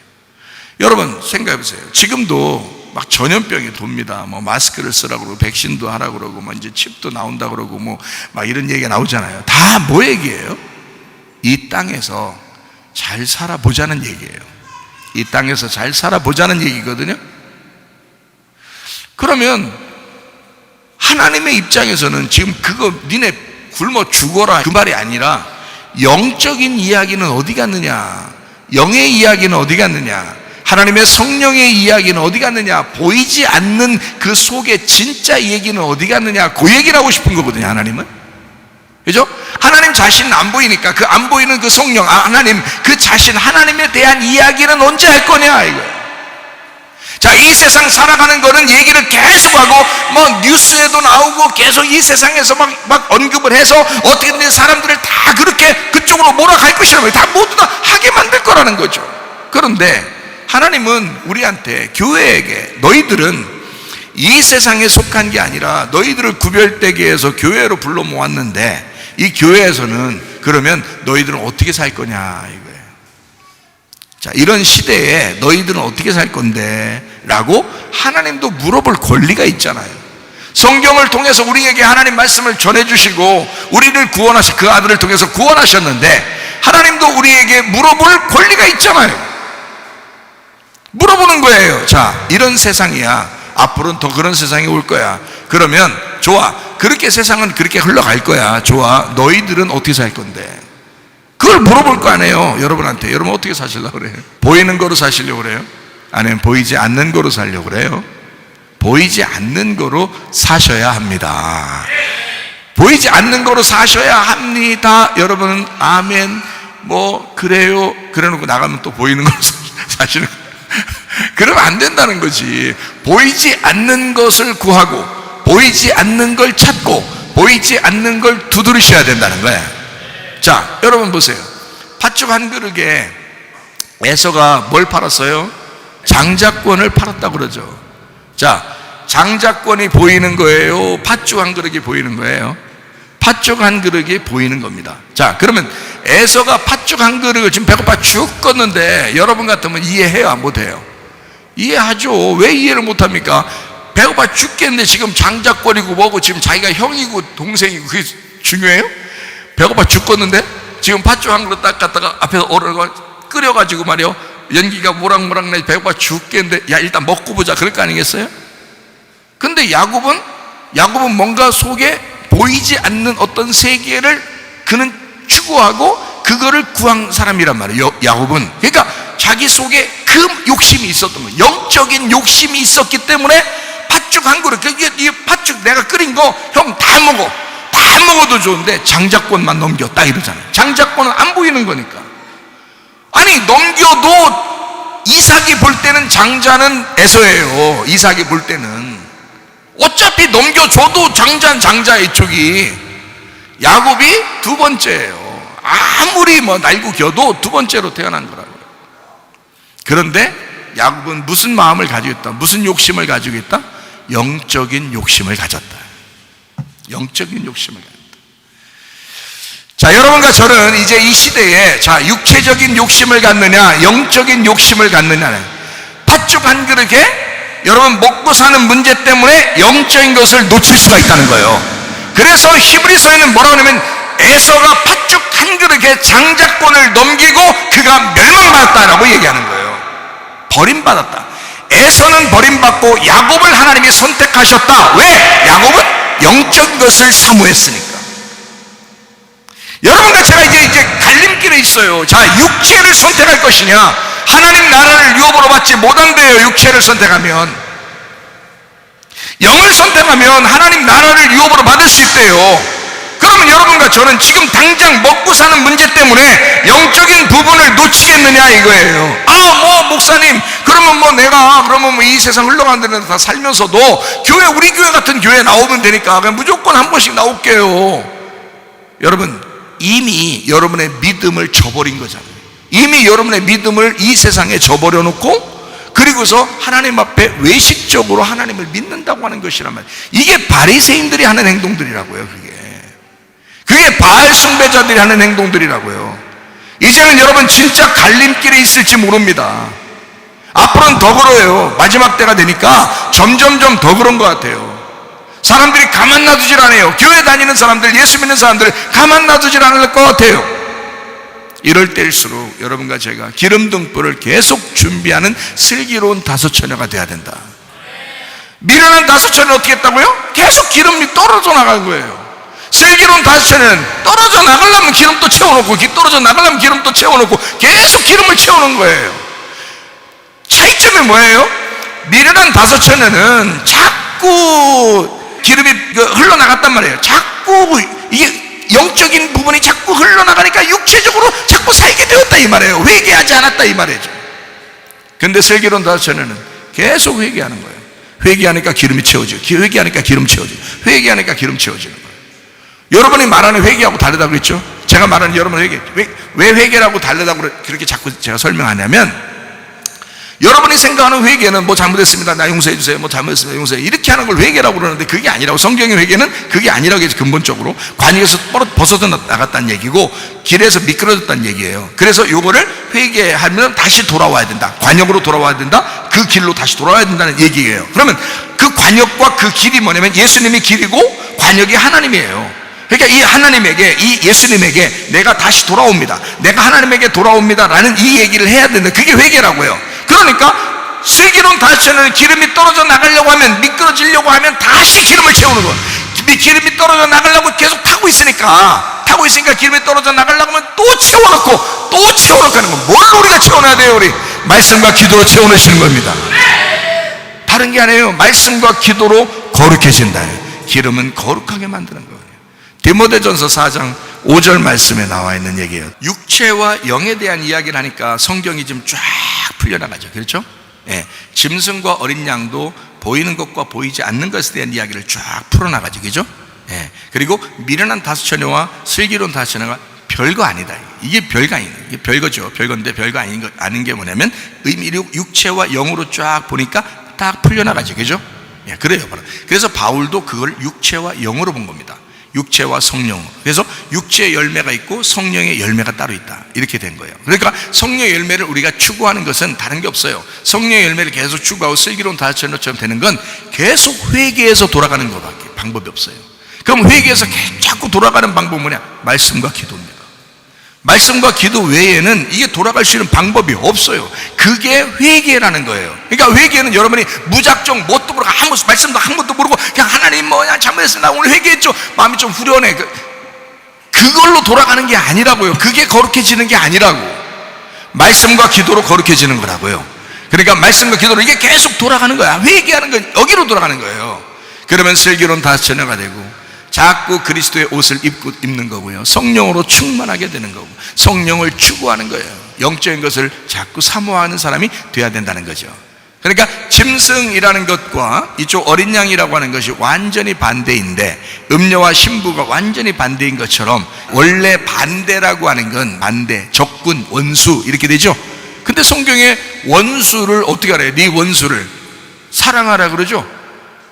여러분 생각해 보세요. 지금도 막 전염병이 돕니다. 뭐 마스크를 쓰라고 그러고 백신도 하라고 그러고 뭐 이제 칩도 나온다 그러고 뭐 막 이런 얘기가 나오잖아요. 다 뭐 얘기예요? 이 땅에서 잘 살아보자는 얘기예요. 이 땅에서 잘 살아보자는 얘기거든요. 그러면 하나님의 입장에서는 지금 그거 니네 굶어 죽어라 그 말이 아니라 영적인 이야기는 어디 갔느냐, 영의 이야기는 어디 갔느냐, 하나님의 성령의 이야기는 어디 갔느냐, 보이지 않는 그 속에 진짜 얘기는 어디 갔느냐, 그 얘기를 하고 싶은 거거든요. 하나님은, 그죠? 하나님 자신은 안 보이니까 그 안 보이는 그 성령, 하나님 그 자신, 하나님에 대한 이야기는 언제 할 거냐 이거예요. 자, 이 세상 살아가는 거는 얘기를 계속하고 뭐 뉴스에도 나오고 계속 이 세상에서 막 언급을 해서 어떻게든 사람들을 다 그렇게 그쪽으로 몰아갈 것이라고, 다 모두 다 하게 만들 거라는 거죠. 그런데 하나님은 우리한테, 교회에게, 너희들은 이 세상에 속한 게 아니라 너희들을 구별되게 해서 교회로 불러 모았는데 이 교회에서는 그러면 너희들은 어떻게 살 거냐 이거예요. 자, 이런 시대에 너희들은 어떻게 살 건데? 라고 하나님도 물어볼 권리가 있잖아요. 성경을 통해서 우리에게 하나님 말씀을 전해주시고 우리를 그 아들을 통해서 구원하셨는데 하나님도 우리에게 물어볼 권리가 있잖아요. 물어보는 거예요. 자, 이런 세상이야. 앞으로는 더 그런 세상이 올 거야. 그러면 좋아, 그렇게 세상은 그렇게 흘러갈 거야. 좋아, 너희들은 어떻게 살 건데? 그걸 물어볼 거 아니에요. 여러분한테. 여러분 어떻게 사시려고 그래요? 보이는 거로 사시려고 그래요? 아니면 보이지 않는 거로 살려고 그래요? 보이지 않는 거로 사셔야 합니다. 보이지 않는 거로 사셔야 합니다. 여러분은 아멘, 뭐 그래요, 그래 놓고 나가면 또 보이는 거로 사시는 거예요. 그러면 안 된다는 거지. 보이지 않는 것을 구하고 보이지 않는 걸 찾고 보이지 않는 걸 두드리셔야 된다는 거예요. 자, 여러분 보세요. 팥죽 한 그릇에 에서가 뭘 팔았어요? 장자권을 팔았다고 그러죠. 자, 장자권이 보이는 거예요? 팥죽 한 그릇이 보이는 거예요? 팥죽 한 그릇이 보이는 겁니다. 자, 그러면 에서가 팥죽 한 그릇을 지금 배고파 죽겠는데 여러분 같으면 이해해요, 안 못해요? 이해하죠. 왜 이해를 못합니까? 배고파 죽겠는데 지금 장자권이고 뭐고 지금 자기가 형이고 동생이고 그게 중요해요? 배고파 죽겠는데? 지금 팥죽 한 그릇 딱 갖다가 앞에서 오르고 끓여가지고 말이요, 연기가 모락모락 내 배고파 죽겠는데 야 일단 먹고 보자 그럴 거 아니겠어요? 근데 야곱은 뭔가 속에 보이지 않는 어떤 세계를 그는 추구하고 그거를 구한 사람이란 말이에요. 야곱은. 그러니까 자기 속에 그 욕심이 있었던 거예요. 영적인 욕심이 있었기 때문에 팥죽 한 그릇, 이 팥죽 내가 끓인 거 형 다 먹어, 다 먹어도 좋은데 장자권만 넘겨 딱 이러잖아요. 장자권은 안 보이는 거니까. 아니 넘겨도 이삭이 볼 때는 장자는 에서예요. 이삭이 볼 때는 어차피 넘겨줘도 장자 이쪽이. 야곱이 두 번째예요. 아무리 날고 겨도 두 번째로 태어난 거라고요. 그런데 야곱은 무슨 마음을 가지고 있다? 무슨 욕심을 가지고 있다? 영적인 욕심을 가졌다. 영적인 욕심을 가졌다. 자, 여러분과 저는 이제 이 시대에 육체적인 욕심을 갖느냐 영적인 욕심을 갖느냐는 팥죽 한 그릇에 여러분 먹고 사는 문제 때문에 영적인 것을 놓칠 수가 있다는 거예요. 그래서 히브리서에는 뭐라고 하냐면 에서가 팥죽 한 그릇에 장자권을 넘기고 그가 멸망받았다라고 얘기하는 거예요. 버림받았다. 에서는 버림받고 야곱을 하나님이 선택하셨다. 왜? 야곱은 영적인 것을 사모했으니까. 여러분과 제가 이제 갈림길에 있어요. 자, 육체를 선택할 것이냐 하나님 나라를 유업으로 받지 못한대요. 육체를 선택하면. 영을 선택하면 하나님 나라를 유업으로 받을 수 있대요. 그러면 여러분과 저는 지금 당장 먹고 사는 문제 때문에 영적인 부분을 놓치겠느냐 이거예요. 목사님 그러면 내가 이 세상 흘러가는 데는 다 살면서도 우리 교회 같은 교회 나오면 되니까 그냥 무조건 한 번씩 나올게요. 여러분 이미 여러분의 믿음을 저버린 거잖아요. 이미 여러분의 믿음을 이 세상에 저버려 놓고 그리고서 하나님 앞에 외식적으로 하나님을 믿는다고 하는 것이란 말이에요. 이게 바리새인들이 하는 행동들이라고요. 그게 바알 숭배자들이 하는 행동들이라고요. 이제는 여러분 진짜 갈림길에 있을지 모릅니다. 앞으로는 더 그래요. 마지막 때가 되니까 점점점 더 그런 것 같아요. 사람들이 가만 놔두질 않아요. 교회 다니는 사람들, 예수 믿는 사람들 가만 놔두질 않을 것 같아요. 이럴 때일수록 여러분과 제가 기름등불을 계속 준비하는 슬기로운 다섯 처녀가 돼야 된다. 미련한 다섯 처녀는 어떻게 했다고요? 계속 기름이 떨어져 나간 거예요. 슬기로운 다섯 처녀는 떨어져 나가려면 기름 또 채워놓고, 떨어져 나가려면 기름 또 채워놓고 계속 기름을 채우는 거예요. 차이점이 뭐예요? 미련한 다섯 처녀는 자꾸 기름이 흘러나갔단 말이에요. 자꾸 이게 영적인 부분이 자꾸 흘러나가니까 육체적으로 자꾸 살게 되었다 이 말이에요. 회개하지 않았다 이 말이죠. 근데 슬기로운 다섯 처녀는 계속 회개하는 거예요. 회개하니까 기름이 채워지고, 회개하니까 기름 채워지고, 회개하니까 기름 채워지는 거예요. 여러분이 말하는 회개하고 다르다고 그랬죠? 제가 말하는 여러분 회개, 왜 회개라고 다르다고 그렇게 자꾸 제가 설명하냐면, 여러분이 생각하는 회개는 잘못했습니다, 나 용서해 주세요, 잘못했습니다, 용서해, 이렇게 하는 걸 회개라고 그러는데 그게 아니라고. 성경의 회개는 그게 아니라고 해서 근본적으로 관역에서 벗어져 나갔다는 얘기고 길에서 미끄러졌다는 얘기예요. 그래서 요거를 회개하면 다시 돌아와야 된다, 관역으로 돌아와야 된다, 그 길로 다시 돌아와야 된다는 얘기예요. 그러면 그 관역과 그 길이 뭐냐면 예수님이 길이고 관역이 하나님이에요. 그러니까 이 하나님에게, 이 예수님에게 내가 다시 돌아옵니다, 내가 하나님에게 돌아옵니다 라는 이 얘기를 해야 된다. 그게 회개라고요. 그러니까 슬기로운 다섯 처녀는 기름이 떨어져 나가려고 하면, 미끄러지려고 하면 다시 기름을 채우는 거예요. 기름이 떨어져 나가려고 계속 타고 있으니까 기름이 떨어져 나가려고 하면 또 채워놓고 또 채워놓고 하는 거예요. 뭘 우리가 채워놔야 돼요? 우리 말씀과 기도로 채워놓으시는 겁니다. 다른 게 아니에요. 말씀과 기도로 거룩해진다. 기름은 거룩하게 만드는 거예요. 디모데전서 4장 5절 말씀에 나와 있는 얘기예요. 육체와 영에 대한 이야기를 하니까 성경이 좀 쫙 풀려나가죠. 그렇죠? 예, 짐승과 어린 양도 보이는 것과 보이지 않는 것에 대한 이야기를 쫙 풀어나가죠. 그죠? 예, 그리고 미련한 다섯 처녀와 슬기로운 다섯 처녀가 별거 아니다. 이게 별거 아니에요. 이게 별거죠. 별건데 별거 아닌 게 뭐냐면 의미로 육체와 영으로 쫙 보니까 딱 풀려나가죠. 그죠? 예, 그래요. 그래서 바울도 그걸 육체와 영으로 본 겁니다. 육체와 성령. 그래서 육체의 열매가 있고 성령의 열매가 따로 있다, 이렇게 된 거예요. 그러니까 성령의 열매를 우리가 추구하는 것은 다른 게 없어요. 성령의 열매를 계속 추구하고 슬기로운 다섯 처녀처럼 되는 건 계속 회개해서 돌아가는 것밖에 방법이 없어요. 그럼 회개해서 자꾸 돌아가는 방법은 뭐냐? 말씀과 기도입니다. 말씀과 기도 외에는 이게 돌아갈 수 있는 방법이 없어요. 그게 회개라는 거예요. 그러니까 회개는 여러분이 무작정 뭣도 모르고 아무 말씀도 한 번도 모르고 그냥 하나님 뭐냐 잘못했습니다 오늘 회개했죠 마음이 좀 후련해, 그걸로 돌아가는 게 아니라고요. 그게 거룩해지는 게 아니라고. 말씀과 기도로 거룩해지는 거라고요. 그러니까 말씀과 기도로 이게 계속 돌아가는 거야. 회개하는 거 여기로 돌아가는 거예요. 그러면 슬기로운 다시 전혀가 되고 자꾸 그리스도의 옷을 입는 거고요. 성령으로 충만하게 되는 거고 성령을 추구하는 거예요. 영적인 것을 자꾸 사모하는 사람이 돼야 된다는 거죠. 그러니까 짐승이라는 것과 이쪽 어린 양이라고 하는 것이 완전히 반대인데 음녀와 신부가 완전히 반대인 것처럼 원래 반대라고 하는 건 반대, 적군, 원수 이렇게 되죠. 근데 성경에 원수를 어떻게 알아요? 네 원수를 사랑하라 그러죠.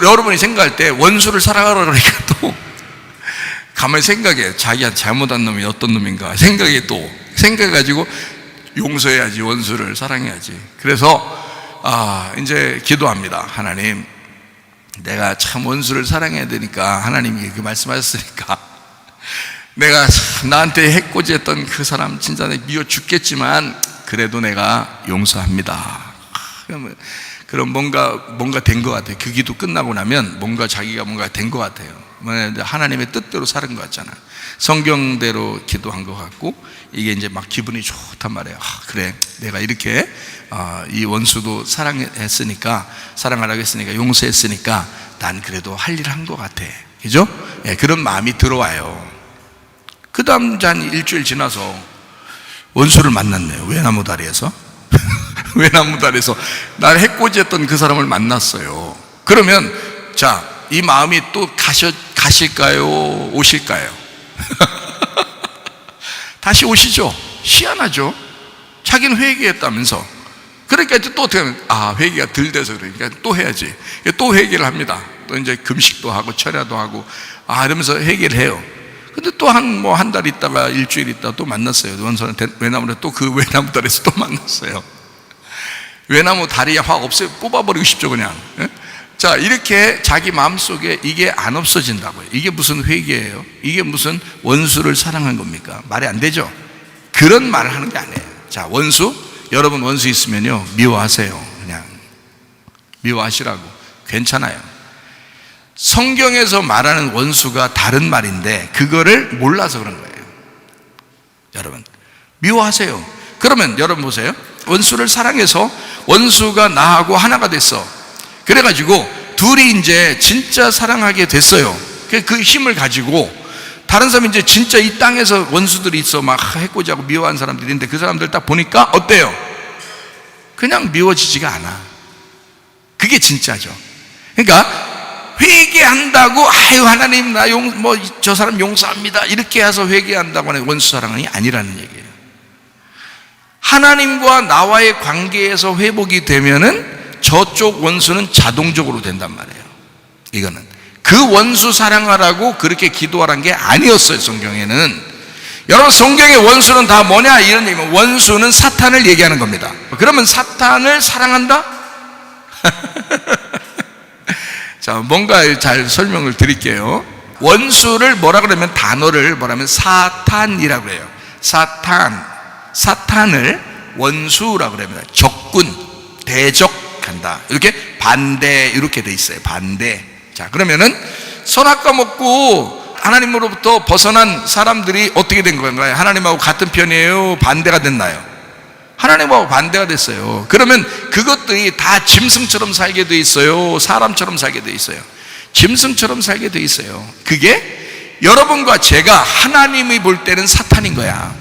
여러분이 생각할 때 원수를 사랑하라 그러니까 또 가만히 생각해. 자기가 잘못한 놈이 어떤 놈인가 생각해가지고 용서해야지, 원수를 사랑해야지. 그래서 이제 기도합니다. 하나님, 내가 참 원수를 사랑해야 되니까 하나님이 그 말씀하셨으니까 내가 참 나한테 해코지했던 그 사람 진짜 미워 죽겠지만 그래도 내가 용서합니다. 그럼 뭔가 된 것 같아요. 그 기도 끝나고 나면 자기가 뭔가 된 것 같아요. 하나님의 뜻대로 사는 것 같잖아요. 성경대로 기도한 것 같고 이게 이제 막 기분이 좋단 말이에요. 그래, 내가 이렇게 이 원수도 사랑하라고 했으니까 용서했으니까 난 그래도 할 일 한 것 같아. 그죠? 예, 그런 마음이 들어와요. 그 다음 한 일주일 지나서 원수를 만났네요. 외나무다리에서 외나무다리에서 나를 해코지했던 그 사람을 만났어요. 그러면 자, 이 마음이 또 가실까요? 오실까요? 다시 오시죠. 희한하죠. 자기는 회개했다면서. 그러니까 또 어떻게 하면 회개가 덜 돼서 그러니까 또 해야지. 또 회개를 합니다. 또 이제 금식도 하고 철야도 하고 이러면서 회개를 해요. 근데 또 한 달 있다가 일주일 있다가 또 만났어요. 원수는 외나무를 또 그 외나무다리에서 또 만났어요. 외나무 다리에 확 없애요. 뽑아버리고 싶죠, 그냥. 자, 이렇게 자기 마음속에 이게 안 없어진다고요. 이게 무슨 회개예요? 이게 무슨 원수를 사랑한 겁니까? 말이 안 되죠? 그런 말을 하는 게 아니에요. 자, 여러분 원수 있으면요, 미워하세요. 그냥 미워하시라고. 괜찮아요. 성경에서 말하는 원수가 다른 말인데 그거를 몰라서 그런 거예요. 여러분, 미워하세요. 그러면 여러분 보세요. 원수를 사랑해서 원수가 나하고 하나가 됐어. 그래가지고 둘이 이제 진짜 사랑하게 됐어요. 그 힘을 가지고 다른 사람이 이제 진짜 이 땅에서 원수들이 있어 막 해코지하고 미워하는 사람들이 있는데 그 사람들 딱 보니까 어때요? 그냥 미워지지가 않아. 그게 진짜죠. 그러니까 회개한다고 하나님 저 사람 용서합니다 이렇게 해서 회개한다고 하는 원수 사랑이 아니라는 얘기예요. 하나님과 나와의 관계에서 회복이 되면은 저쪽 원수는 자동적으로 된단 말이에요. 이거는 그 원수 사랑하라고 그렇게 기도하라는 게 아니었어요. 성경에는. 여러분, 성경의 원수는 다 뭐냐 이런 얘기면 원수는 사탄을 얘기하는 겁니다. 그러면 사탄을 사랑한다? 자, 뭔가 잘 설명을 드릴게요. 원수를 뭐라 그러면 단어를 뭐라면 사탄이라고 해요. 사탄을 원수라고 합니다. 적군, 대적한다. 이렇게 반대 이렇게 돼 있어요. 반대. 자, 그러면은 선악과 먹고 하나님으로부터 벗어난 사람들이 어떻게 된 건가요? 하나님하고 같은 편이에요? 반대가 됐나요? 하나님하고 반대가 됐어요. 그러면 그것들이 다 짐승처럼 살게 돼 있어요? 사람처럼 살게 돼 있어요? 짐승처럼 살게 돼 있어요. 그게 여러분과 제가 하나님이 볼 때는 사탄인 거야.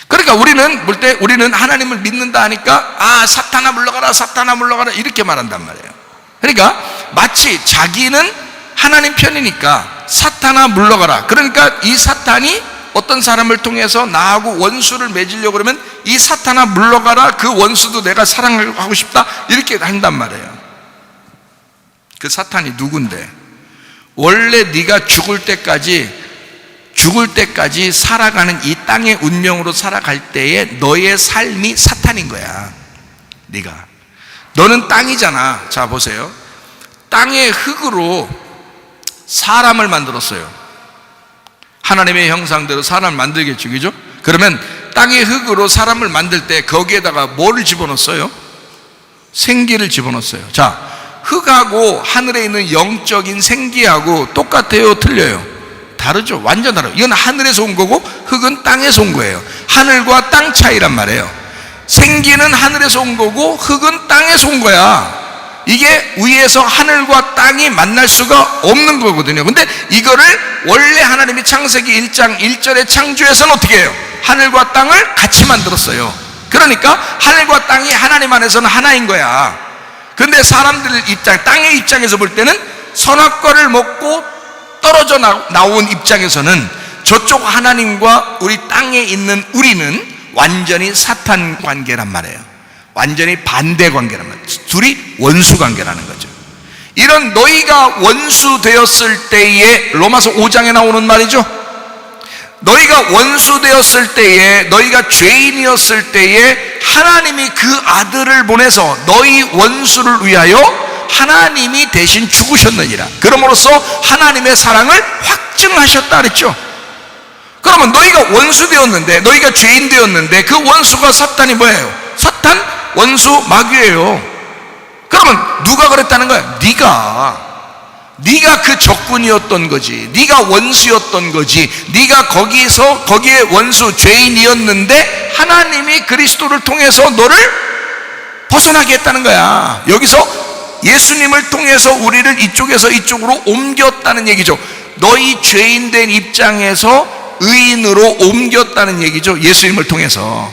그러니까 우리는 볼 때 우리는 하나님을 믿는다 하니까 사탄아 물러가라, 사탄아 물러가라 이렇게 말한단 말이에요. 그러니까 마치 자기는 하나님 편이니까 사탄아 물러가라. 그러니까 이 사탄이 어떤 사람을 통해서 나하고 원수를 맺으려고 그러면 이 사탄아 물러가라, 그 원수도 내가 사랑하고 싶다 이렇게 한단 말이에요. 그 사탄이 누군데? 원래 네가 죽을 때까지 살아가는 이 땅의 운명으로 살아갈 때에 너의 삶이 사탄인 거야. 너는 땅이잖아. 자, 보세요. 땅의 흙으로 사람을 만들었어요. 하나님의 형상대로 사람을 만들겠죠, 그죠? 그러면 땅의 흙으로 사람을 만들 때 거기에다가 뭐를 집어넣었어요? 생기를 집어넣었어요. 자, 흙하고 하늘에 있는 영적인 생기하고 똑같아요, 틀려요? 다르죠. 완전 다르죠. 이건 하늘에서 온 거고 흙은 땅에서 온 거예요. 하늘과 땅 차이란 말이에요. 생기는 하늘에서 온 거고 흙은 땅에서 온 거야. 이게 위에서 하늘과 땅이 만날 수가 없는 거거든요. 근데 이거를 원래 하나님이 창세기 1장 1절에 창조해서는 어떻게 해요? 하늘과 땅을 같이 만들었어요. 그러니까 하늘과 땅이 하나님 안에서는 하나인 거야. 근데 사람들 입장, 땅의 입장에서 볼 때는 선악과를 먹고 떨어져 나온 입장에서는 저쪽 하나님과 우리 땅에 있는 우리는 완전히 사탄 관계란 말이에요. 완전히 반대 관계란 말이에요. 둘이 원수 관계라는 거죠. 이런 너희가 원수 되었을 때에, 로마서 5장에 나오는 말이죠. 너희가 원수 되었을 때에, 너희가 죄인이었을 때에 하나님이 그 아들을 보내서 너희 원수를 위하여 하나님이 대신 죽으셨느니라. 그러므로써 하나님의 사랑을 확증하셨다 그랬죠. 그러면 너희가 원수 되었는데, 너희가 죄인 되었는데 그 원수가 사탄이 뭐예요? 사탄 원수 마귀예요. 그러면 누가 그랬다는 거야? 네가 그 적군이었던 거지. 네가 원수였던 거지. 네가 거기에 원수 죄인이었는데 하나님이 그리스도를 통해서 너를 벗어나게 했다는 거야. 여기서 예수님을 통해서 우리를 이쪽에서 이쪽으로 옮겼다는 얘기죠. 너희 죄인된 입장에서 의인으로 옮겼다는 얘기죠. 예수님을 통해서.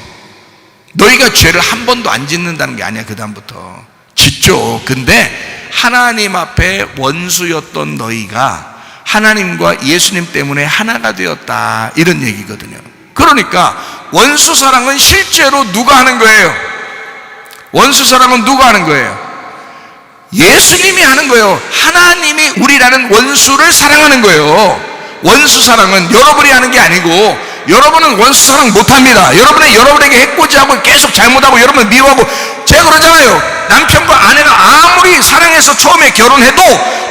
너희가 죄를 한 번도 안 짓는다는 게 아니야. 그 다음부터 짓죠. 근데 하나님 앞에 원수였던 너희가 하나님과 예수님 때문에 하나가 되었다, 이런 얘기거든요. 그러니까 원수 사랑은 실제로 누가 하는 거예요? 원수 사랑은 누가 하는 거예요? 예수님이 하는 거예요. 하나님이 우리라는 원수를 사랑하는 거예요. 원수 사랑은 여러분이 하는 게 아니고, 여러분은 원수 사랑 못합니다. 여러분에게 해코지하고 계속 잘못하고 여러분을 미워하고. 제가 그러잖아요. 남편과 아내가 아무리 사랑해서 처음에 결혼해도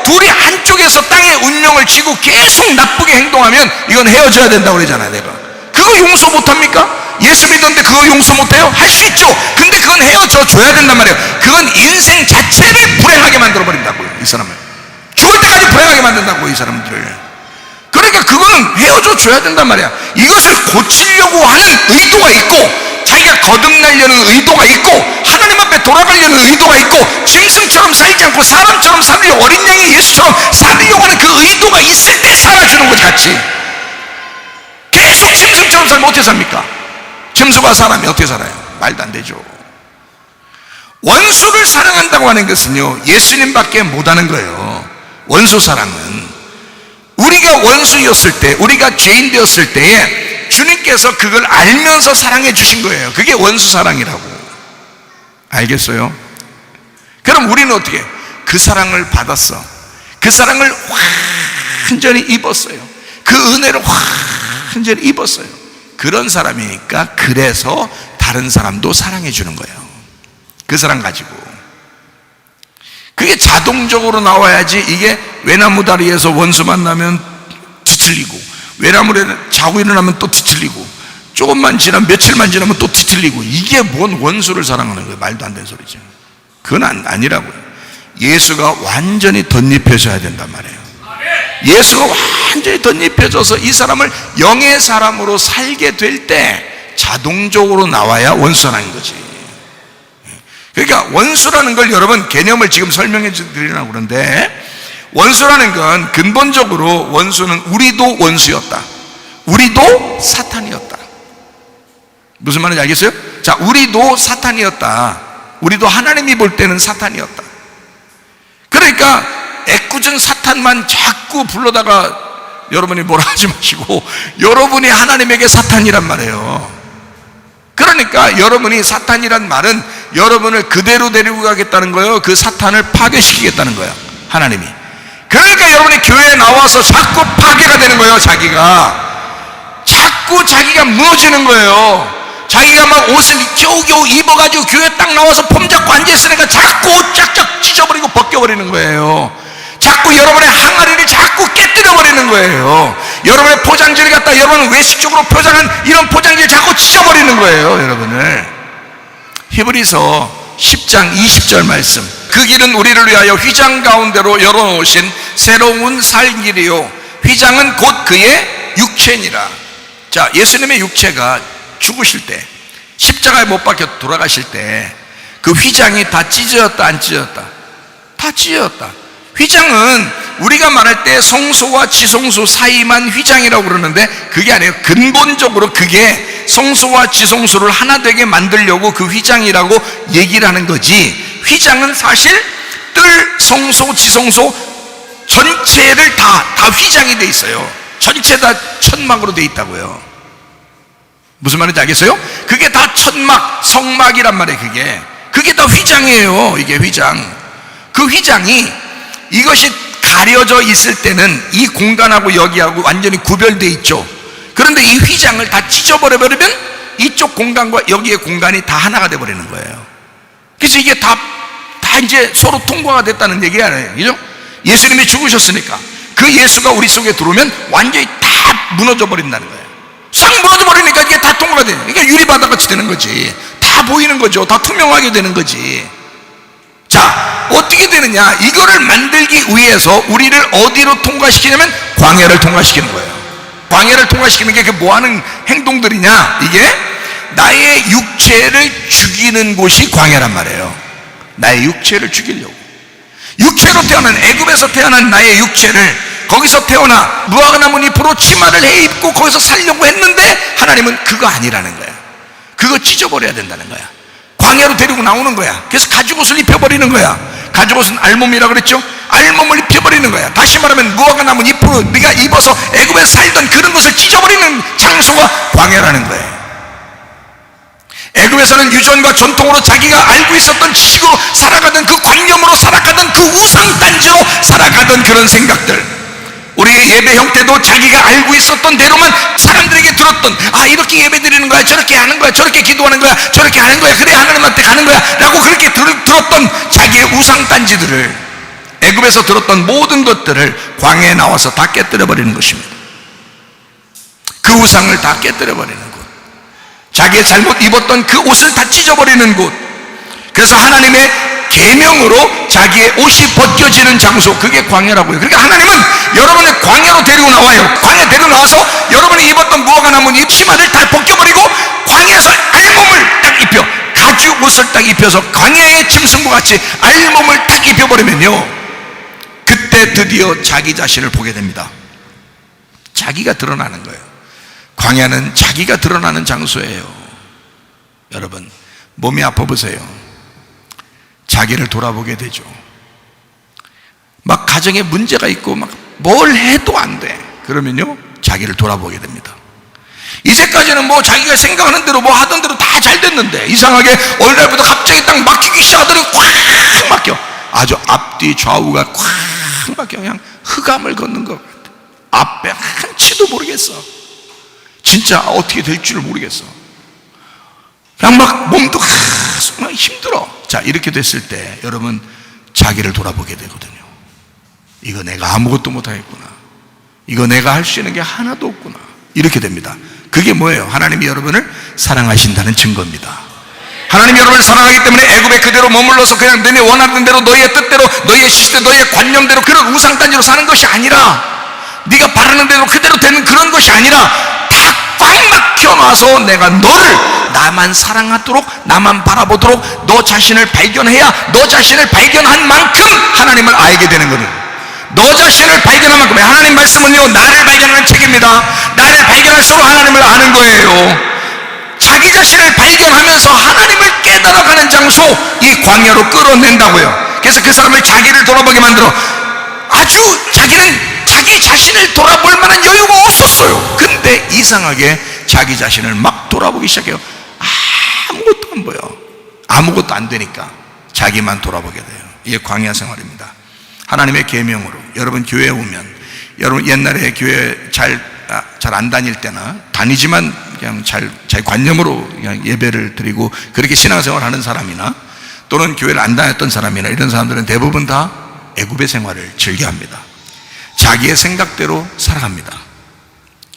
둘이 한쪽에서 땅의 운명을 쥐고 계속 나쁘게 행동하면 이건 헤어져야 된다고 그러잖아요. 내가 그거 용서 못합니까? 예수 믿었는데 그거 용서 못해요? 할 수 있죠. 근데 그건 헤어져 줘야 된단 말이에요. 그건 인생 자체를 불행하게 만들어버린다고요. 이 사람을 죽을 때까지 불행하게 만든다고, 이 사람들을. 그러니까 그거는 헤어져 줘야 된단 말이야. 이것을 고치려고 하는 의도가 있고, 자기가 거듭나려는 의도가 있고, 하나님 앞에 돌아가려는 의도가 있고, 짐승처럼 살지 않고 사람처럼 살려고, 어린 양의 예수처럼 살려고 하는 그 의도가 있을 때 살아주는 거지, 같이. 계속 짐승처럼 살면 어떻게 삽니까? 짐승과 사람이 어떻게 살아요? 말도 안 되죠. 원수를 사랑한다고 하는 것은요, 예수님밖에 못하는 거예요. 원수 사랑은 우리가 원수였을 때, 우리가 죄인 되었을 때에 주님께서 그걸 알면서 사랑해 주신 거예요. 그게 원수 사랑이라고. 알겠어요? 그럼 우리는 어떻게? 그 사랑을 받았어. 그 사랑을 완전히 입었어요. 그 은혜를 완전히 입었어요. 그런 사람이니까 그래서 다른 사람도 사랑해 주는 거예요. 그 사랑 가지고. 그게 자동적으로 나와야지. 이게 외나무 다리에서 원수 만나면 뒤틀리고, 외나무에 자고 일어나면 또 뒤틀리고, 조금만 지나면, 며칠만 지나면 또 뒤틀리고, 이게 뭔 원수를 사랑하는 거예요? 말도 안 되는 소리죠. 그건 아니라고요. 예수가 완전히 덧입혀져야 된단 말이에요. 예수가 완전히 덧입혀져서 이 사람을 영의 사람으로 살게 될 때 자동적으로 나와야 원수 사랑인 거지. 그러니까 원수라는 걸 여러분 개념을 지금 설명해 드리려고 그러는데, 원수라는 건 근본적으로 원수는 우리도 원수였다. 우리도 사탄이었다. 무슨 말인지 알겠어요? 자, 우리도 사탄이었다. 우리도 하나님이 볼 때는 사탄이었다. 그러니까 애꿎은 사탄만 자꾸 불러다가 여러분이 뭐라 하지 마시고, 여러분이 하나님에게 사탄이란 말이에요. 그러니까 여러분이 사탄이란 말은 여러분을 그대로 데리고 가겠다는 거예요. 그 사탄을 파괴시키겠다는 거예요, 하나님이. 그러니까 여러분이 교회에 나와서 자꾸 파괴가 되는 거예요. 자꾸 자기가 무너지는 거예요. 자기가 막 옷을 겨우겨우 입어가지고 교회 딱 나와서 폼 잡고 앉아있으니까 자꾸 옷 쫙쫙 찢어버리고 벗겨버리는 거예요. 자꾸 여러분의 항아리를 자꾸 깨뜨려버리는 거예요. 여러분의 포장지를 갖다 여러분 외식적으로 포장한 이런 포장지를 자꾸 찢어버리는 거예요, 여러분을. 히브리서 10장 20절 말씀. 그 길은 우리를 위하여 휘장 가운데로 열어놓으신 새로운 살 길이요 휘장은 곧 그의 육체니라. 자, 예수님의 육체가 죽으실 때, 십자가에 못 박혀 돌아가실 때 그 휘장이 다 찢어졌다 안 찢어졌다? 다 찢어졌다. 휘장은 우리가 말할 때 성소와 지성소 사이만 휘장이라고 그러는데 그게 아니에요. 근본적으로 그게 성소와 지성소를 하나 되게 만들려고 그 휘장이라고 얘기를 하는 거지, 휘장은 사실 뜰 성소 지성소 전체를 다 휘장이 돼 있어요. 전체 다 천막으로 돼 있다고요. 무슨 말인지 알겠어요? 그게 다 천막, 성막이란 말이에요. 그게 다 휘장이에요. 이게 휘장. 그 휘장이 이것이 가려져 있을 때는 이 공간하고 여기하고 완전히 구별되어 있죠. 그런데 이 휘장을 다 찢어버려버리면 이쪽 공간과 여기의 공간이 다 하나가 돼버리는 거예요. 그래서 이게 다 이제 서로 통과가 됐다는 얘기 아니에요. 그죠? 예수님이 죽으셨으니까 그 예수가 우리 속에 들어오면 완전히 다 무너져 버린다는 거예요. 싹 무너져 버리니까 이게 다 통과가 돼요. 그러니까 유리바다같이 되는 거지. 다 보이는 거죠. 다 투명하게 되는 거지. 자, 어떻게 되느냐? 이거를 만들기 위해서 우리를 어디로 통과시키냐면 광야를 통과시키는 거예요. 광야를 통과시키는 게 뭐 하는 행동들이냐? 이게 나의 육체를 죽이는 곳이 광야란 말이에요. 나의 육체를 죽이려고. 육체로 태어난, 애굽에서 태어난 나의 육체를 거기서 태어나 무화과나무 잎으로 치마를 해 입고 거기서 살려고 했는데 하나님은 그거 아니라는 거야. 그거 찢어버려야 된다는 거야. 광야로 데리고 나오는 거야. 그래서 가죽옷을 입혀버리는 거야. 가죽옷은 알몸이라 그랬죠? 알몸을 입혀버리는 거야. 다시 말하면 무화과나무 잎으로 네가 입어서 애굽에 살던 그런 것을 찢어버리는 장소가 광야라는 거예요. 애굽에서는 유전과 전통으로 자기가 알고 있었던 지식으로 살아가던 그 관념으로 살아가던 그 우상단지로 살아가던 그런 생각들, 우리 예배 형태도 자기가 알고 있었던 대로만 사람들에게 들었던, 아 이렇게 예배 드리는 거야, 저렇게 하는 거야, 저렇게 기도하는 거야, 저렇게 하는 거야, 그래 하나님한테 가는 거야 라고 그렇게 들었던 자기의 우상단지들을, 애굽에서 들었던 모든 것들을 광야에 나와서 다 깨뜨려버리는 것입니다. 그 우상을 다 깨뜨려버리는 곳, 자기의 잘못 입었던 그 옷을 다 찢어버리는 곳, 그래서 하나님의 계명으로 자기의 옷이 벗겨지는 장소, 그게 광야라고요. 그러니까 하나님은 여러분을 광야로 데리고 나와요. 광야 데리고 나와서 여러분이 입었던 무화과나무 잎 치마를 다 벗겨버리고 광야에서 알몸을 딱 입혀, 가죽 옷을 딱 입혀서 광야의 짐승과 같이 알몸을 딱 입혀버리면요, 그때 드디어 자기 자신을 보게 됩니다. 자기가 드러나는 거예요. 광야는 자기가 드러나는 장소예요. 여러분, 몸이 아파 보세요. 자기를 돌아보게 되죠. 막 가정에 문제가 있고 막 뭘 해도 안 돼. 그러면요, 자기를 돌아보게 됩니다. 이제까지는 뭐 자기가 생각하는 대로 뭐 하던 대로 다 잘 됐는데 이상하게 어느 날부터 갑자기 딱 막히기 시작하더니 꽉 막혀. 아주 앞뒤 좌우가 꽉 막혀. 그냥 흑암을 걷는 것 같아. 앞에 한치도 모르겠어. 진짜 어떻게 될 줄을 모르겠어. 그냥 막 몸도 막 힘들어. 자, 이렇게 됐을 때 여러분 자기를 돌아보게 되거든요. 이거 내가 아무것도 못하겠구나. 이거 내가 할 수 있는 게 하나도 없구나. 이렇게 됩니다. 그게 뭐예요? 하나님이 여러분을 사랑하신다는 증거입니다. 하나님이 여러분을 사랑하기 때문에 애굽에 그대로 머물러서 그냥 너네 원하는 대로, 너희의 뜻대로, 너희의 시대, 너희의 관념대로 그런 우상단지로 사는 것이 아니라, 네가 바라는 대로 그대로 되는 그런 것이 아니라 다 꽉 막혀놔서 내가 너를 나만 사랑하도록, 나만 바라보도록 너 자신을 발견해야 너 자신을 발견한 만큼 하나님을 알게 되는 거예요. 너 자신을 발견한 만큼, 하나님 말씀은요, 나를 발견하는 책입니다. 나를 발견할수록 하나님을 아는 거예요. 자기 자신을 발견하면서 하나님을 깨달아가는 장소, 이 광야로 끌어낸다고요. 그래서 그 사람을 자기를 돌아보게 만들어. 아주 자기는 자기 자신을 돌아볼 만한 여유가 없었어요. 근데 이상하게 자기 자신을 막 돌아보기 시작해요. 아무것도 안 보여. 아무것도 안 되니까 자기만 돌아보게 돼요. 이게 광야 생활입니다. 하나님의 계명으로 여러분 교회에 오면, 여러분 옛날에 교회 잘 안 다닐 때나 다니지만 그냥 잘 관념으로 그냥 예배를 드리고 그렇게 신앙생활 하는 사람이나, 또는 교회를 안 다녔던 사람이나, 이런 사람들은 대부분 다 애굽의 생활을 즐겨합니다. 자기의 생각대로 살아갑니다.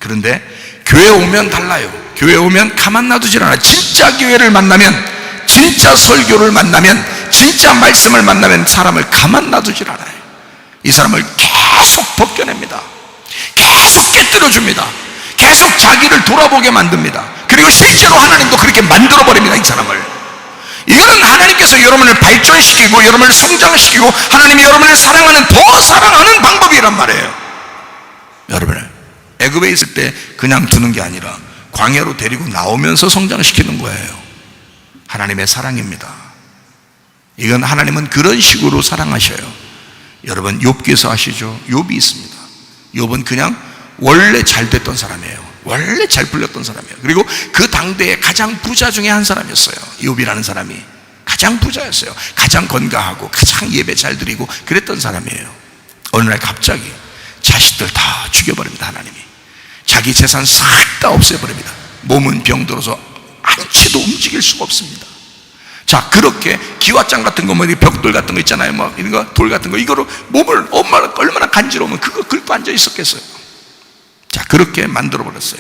그런데 교회 오면 달라요. 교회 오면 가만 놔두질 않아요. 진짜 교회를 만나면, 진짜 설교를 만나면, 진짜 말씀을 만나면 사람을 가만 놔두질 않아요. 이 사람을 계속 벗겨냅니다. 계속 깨뜨려줍니다. 계속 자기를 돌아보게 만듭니다. 그리고 실제로 하나님도 그렇게 만들어버립니다. 이 사람을. 이거는 하나님께서 여러분을 발전시키고 여러분을 성장시키고 하나님이 여러분을 사랑하는, 더 사랑하는 방법이란 말이에요. 여러분을 애굽에 있을 때 그냥 두는 게 아니라 광야로 데리고 나오면서 성장시키는 거예요. 하나님의 사랑입니다. 이건 하나님은 그런 식으로 사랑하셔요. 여러분 욥기에서 아시죠? 욥이 있습니다. 욥은 그냥 원래 잘 됐던 사람이에요. 원래 잘 풀렸던 사람이에요. 그리고 그 당대의 가장 부자 중에 한 사람이었어요. 욥이라는 사람이 가장 부자였어요. 가장 건강하고 가장 예배 잘 드리고 그랬던 사람이에요. 어느 날 갑자기 자식들 다 죽여버립니다. 하나님이 자기 재산 싹 다 없애버립니다. 몸은 병들어서 안치도 움직일 수가 없습니다. 자, 그렇게 기와장 같은 거, 뭐 벽돌 같은 거 있잖아요. 뭐 이런 거, 돌 같은 거, 이거로 몸을 얼마나 간지러우면 그거 긁고 앉아 있었겠어요. 자, 그렇게 만들어 버렸어요.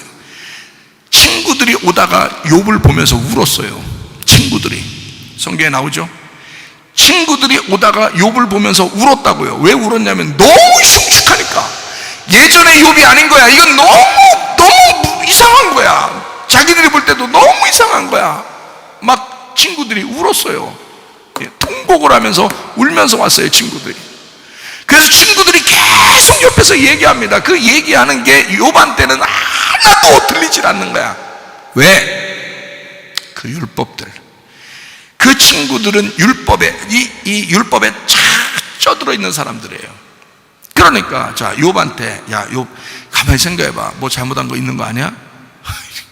친구들이 오다가 욥을 보면서 울었어요. 친구들이, 성경에 나오죠. 친구들이 오다가 욥을 보면서 울었다고요. 왜 울었냐면 너무 흉측하니까. 예전의 욥이 아닌 거야. 이건 너무 이상한 거야. 자기들이 볼 때도 너무 이상한 거야. 막 친구들이 울었어요. 통곡을 하면서 울면서 왔어요. 친구들이. 그래서 친구들이 계속 옆에서 얘기합니다. 그 얘기하는 게 욥한테는 하나도 들리질 않는 거야. 왜? 그 율법들. 그 친구들은 율법에, 이 율법에 착 쪄들어 있는 사람들이에요. 그러니까 자, 욥한테, 야, 욥 가만히 생각해봐. 뭐 잘못한 거 있는 거 아니야?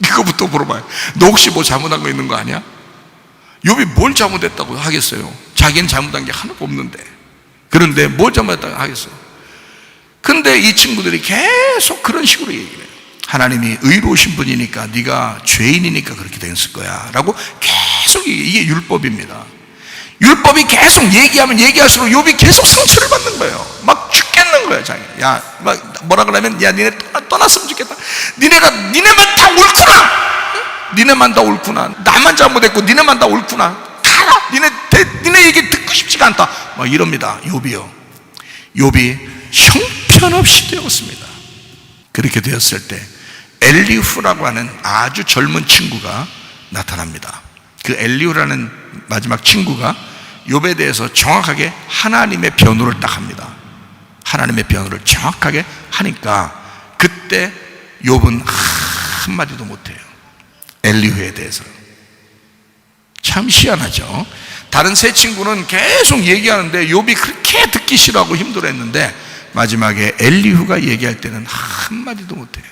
이거부터 물어봐요. 너 혹시 뭐 잘못한 거 있는 거 아니야? 욥이 뭘 잘못했다고 하겠어요? 자기는 잘못한 게 하나도 없는데. 그런데 뭘 잘못했다고 하겠어요? 근데 이 친구들이 계속 그런 식으로 얘기를 해요. 하나님이 의로우신 분이니까, 네가 죄인이니까 그렇게 됐을 거야 라고 계속, 이게 율법입니다. 율법이 계속 얘기하면 얘기할수록 욥이 계속 상처를 받는 거예요. 막 죽겠는 거예요. 자기. 야, 막 뭐라 그러면, 야, 니네 떠났으면 좋겠다. 니네만 다 옳구나. 니네만 다 옳구나. 나만 잘못했고 니네만 다 옳구나. 가라. 니네 얘기 듣고 싶지가 않다. 막 이럽니다. 욥이요. 욥이 형편없이 되었습니다. 그렇게 되었을 때 엘리후라고 하는 아주 젊은 친구가 나타납니다. 그 엘리후라는 마지막 친구가 욥에 대해서 정확하게 하나님의 변호를 딱 합니다. 하나님의 변호를 정확하게 하니까 그때 욥은 한마디도 못해요. 엘리후에 대해서. 참 희한하죠. 다른 세 친구는 계속 얘기하는데 욥이 그렇게 듣기 싫어하고 힘들어했는데 마지막에 엘리후가 얘기할 때는 한마디도 못해요.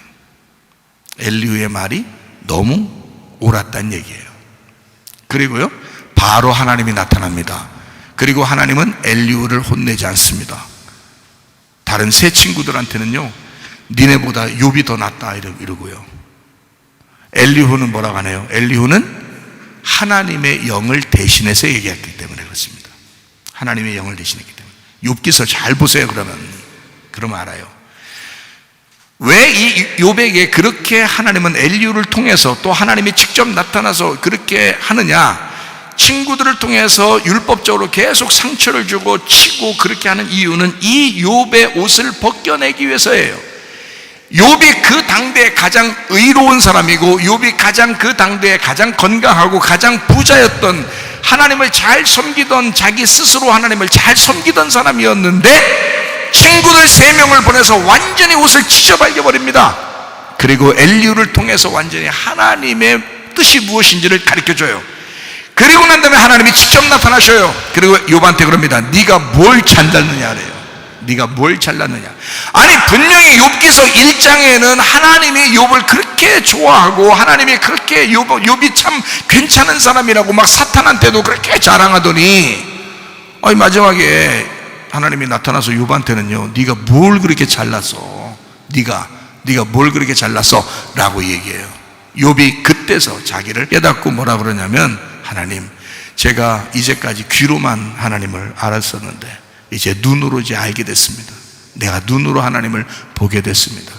엘리후의 말이 너무 옳았다는 얘기예요. 그리고요, 바로 하나님이 나타납니다. 그리고 하나님은 엘리후를 혼내지 않습니다. 다른 세 친구들한테는요, 니네보다 욥이 더 낫다 이러고요. 엘리후는 뭐라고 하나요? 엘리후는 하나님의 영을 대신해서 얘기했기 때문에 그렇습니다. 하나님의 영을 대신했기 때문에. 욥기서 잘 보세요. 그러면 알아요. 왜 이 욥에게 그렇게 하나님은 엘리후를 통해서, 또 하나님이 직접 나타나서 그렇게 하느냐? 친구들을 통해서 율법적으로 계속 상처를 주고 치고 그렇게 하는 이유는 이 욥의 옷을 벗겨내기 위해서예요. 욥이 그 당대에 가장 의로운 사람이고, 욥이 가장 그 당대에 가장 건강하고 가장 부자였던, 하나님을 잘 섬기던, 자기 스스로 하나님을 잘 섬기던 사람이었는데 친구들 3명을 보내서 완전히 옷을 찢어발겨버립니다. 그리고 엘리후를 통해서 완전히 하나님의 뜻이 무엇인지를 가르쳐줘요. 그리고 난 다음에 하나님이 직접 나타나셔요. 그리고 욥한테 그럽니다. 네가 뭘 잘났느냐 그래요. 네가 뭘 잘났느냐. 아니, 분명히 욥기서 1장에는 하나님이 욥을 그렇게 좋아하고 하나님이 그렇게 욥이 참 괜찮은 사람이라고 막 사탄한테도 그렇게 자랑하더니, 아니, 마지막에 하나님이 나타나서 욥한테는요, 네가 뭘 그렇게 잘났어? 네가 뭘 그렇게 잘났어? 라고 얘기해요. 욥이 그때서 자기를 깨닫고 뭐라 그러냐면, 하나님, 제가 이제까지 귀로만 하나님을 알았었는데 이제 눈으로 이제 알게 됐습니다. 내가 눈으로 하나님을 보게 됐습니다.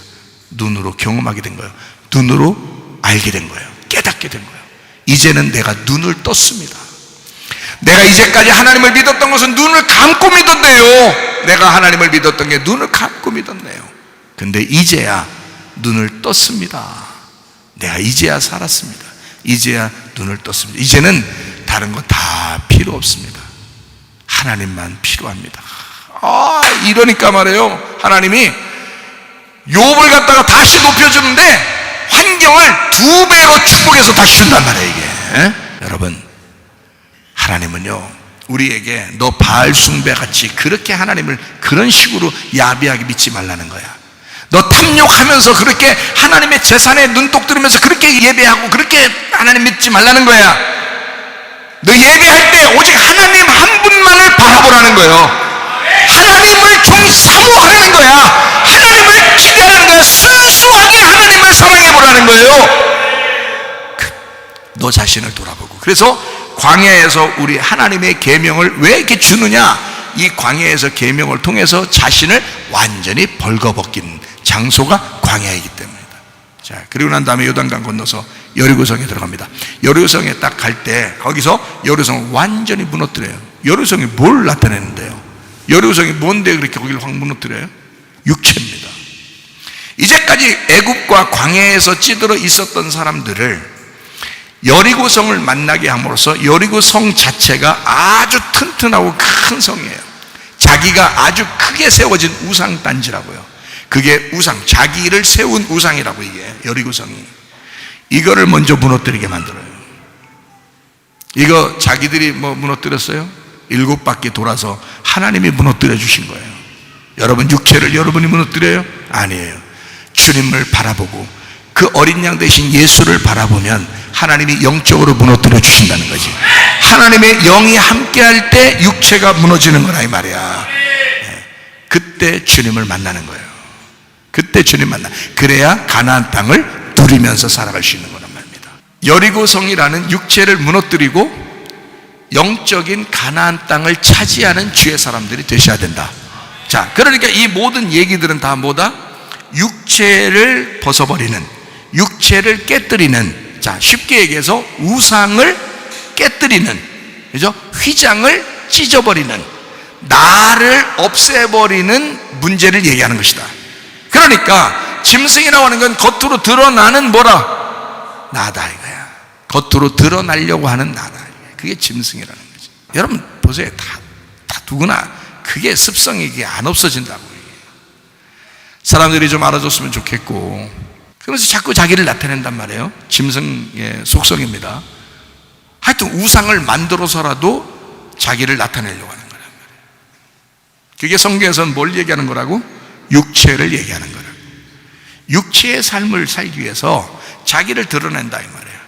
눈으로 경험하게 된 거예요. 눈으로 알게 된 거예요. 깨닫게 된 거예요. 이제는 내가 눈을 떴습니다. 내가 이제까지 하나님을 믿었던 것은 눈을 감고 믿었네요. 내가 하나님을 믿었던 게 눈을 감고 믿었네요. 근데 이제야 눈을 떴습니다. 내가 이제야 살았습니다. 이제야 눈을 떴습니다. 이제는 다른 거 다 필요 없습니다. 하나님만 필요합니다. 이러니까 말이에요, 하나님이 욥을 갖다가 다시 높여주는데 환경을 2배로 축복해서 다시 준단 말이에요. 이게 여러분, 하나님은요 우리에게 너 바알 숭배같이 그렇게 하나님을 그런 식으로 야비하게 믿지 말라는 거야. 너 탐욕하면서 그렇게 하나님의 재산에 눈독 들으면서 그렇게 예배하고 그렇게 하나님 믿지 말라는 거야. 너 예배할 때 오직 하나님 한 분만을 바라보라는 거예요. 하나님을 좀 사모하라는 거야. 하나님을 기대하는 거야. 순수하게 하나님을 사랑해 보라는 거예요. 너 자신을 돌아보고. 그래서 광야에서 우리 하나님의 계명을 왜 이렇게 주느냐? 이 광야에서 계명을 통해서 자신을 완전히 벌거벗긴 장소가 광야이기 때문이다. 자, 그리고 난 다음에 요단강 건너서 여리고성에 들어갑니다. 여리고성에 딱 갈 때 거기서 여리고성을 완전히 무너뜨려요. 여리고성이 뭘 나타내는데요? 여리고성이 뭔데 그렇게 거기를 확 무너뜨려요? 육체입니다. 이제까지 애굽과 광야에서 찌들어 있었던 사람들을 여리고성을 만나게 함으로써 여리고성 자체가 아주 튼튼하고 큰 성이에요. 자기가 아주 크게 세워진 우상단지라고요. 그게 우상, 자기를 세운 우상이라고. 이게 여리고성이 이거를 먼저 무너뜨리게 만들어요. 이거 자기들이 뭐 무너뜨렸어요? 7바퀴 돌아서 하나님이 무너뜨려 주신 거예요. 여러분 육체를 여러분이 무너뜨려요? 아니에요. 주님을 바라보고 그 어린 양 대신 예수를 바라보면 하나님이 영적으로 무너뜨려 주신다는 거지. 하나님의 영이 함께할 때 육체가 무너지는 거라 이 말이야. 그때 주님을 만나는 거예요. 그때 주님 만나. 그래야 가나안 땅을 누리면서 살아갈 수 있는 거란 말입니다. 여리고성이라는 육체를 무너뜨리고 영적인 가나안 땅을 차지하는 주의 사람들이 되셔야 된다. 자, 그러니까 이 모든 얘기들은 다 뭐다? 육체를 벗어버리는, 육체를 깨뜨리는, 자, 쉽게 얘기해서 우상을 깨뜨리는, 그죠? 휘장을 찢어버리는, 나를 없애버리는 문제를 얘기하는 것이다. 그러니까 짐승이라고 하는 건 겉으로 드러나는 뭐라? 나다 이거야. 겉으로 드러나려고 하는 나다. 그게 짐승이라는 거지. 여러분 보세요. 다 누구나 그게 습성이 이게 안 없어진다고. 사람들이 좀 알아줬으면 좋겠고, 그러면서 자꾸 자기를 나타낸단 말이에요. 짐승의 속성입니다. 하여튼 우상을 만들어서라도 자기를 나타내려고 하는 거란 말이에요. 그게 성경에서는 뭘 얘기하는 거라고? 육체를 얘기하는 거라고. 육체의 삶을 살기 위해서 자기를 드러낸다 이 말이에요.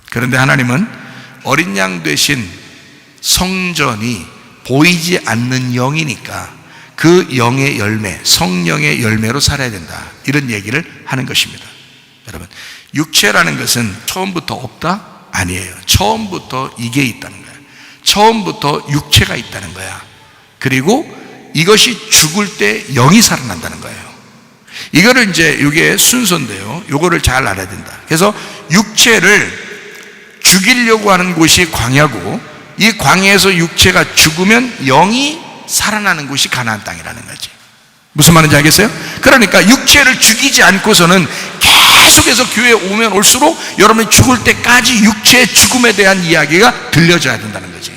그런데 하나님은 어린 양 되신 성전이 보이지 않는 영이니까 그 영의 열매, 성령의 열매로 살아야 된다, 이런 얘기를 하는 것입니다. 여러분, 육체라는 것은 처음부터 없다? 아니에요. 처음부터 이게 있다는 거야. 처음부터 육체가 있다는 거야. 그리고 이것이 죽을 때 영이 살아난다는 거예요. 이거를 이제 이게 순서인데요, 이거를 잘 알아야 된다. 그래서 육체를 죽이려고 하는 곳이 광야고, 이 광야에서 육체가 죽으면 영이 살아나는 곳이 가나안 땅이라는 거지. 무슨 말인지 알겠어요? 그러니까 육체를 죽이지 않고서는 계속해서 교회에 오면 올수록 여러분이 죽을 때까지 육체의 죽음에 대한 이야기가 들려져야 된다는 거지.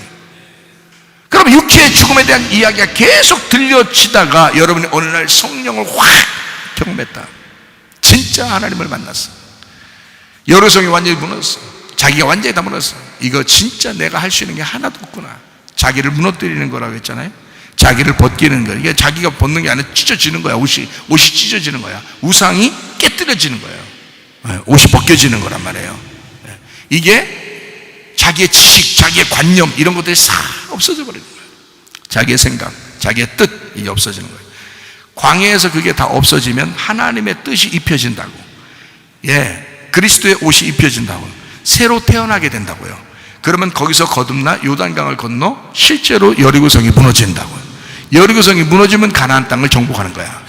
그럼 육체의 죽음에 대한 이야기가 계속 들려지다가 여러분이 어느 날 성령을 확 경험했다. 진짜 하나님을 만났어. 여리고성이 완전히 무너졌어. 자기가 완전히 다 무너졌어. 이거 진짜 내가 할 수 있는 게 하나도 없구나. 자기를 무너뜨리는 거라고 했잖아요. 자기를 벗기는 거야. 이게 자기가 벗는 게 아니라 찢어지는 거야. 옷이 찢어지는 거야. 우상이 깨뜨려지는 거예요. 옷이 벗겨지는 거란 말이에요. 이게 자기의 지식, 자기의 관념, 이런 것들이 싹 없어져 버리는 거예요. 자기의 생각, 자기의 뜻, 이게 없어지는 거예요. 광야에서 그게 다 없어지면 하나님의 뜻이 입혀진다고. 그리스도의 옷이 입혀진다고. 새로 태어나게 된다고요. 그러면 거기서 거듭나 요단강을 건너 실제로 여리고성이 무너진다고요. 여리고성이 무너지면 가나안 땅을 정복하는 거야.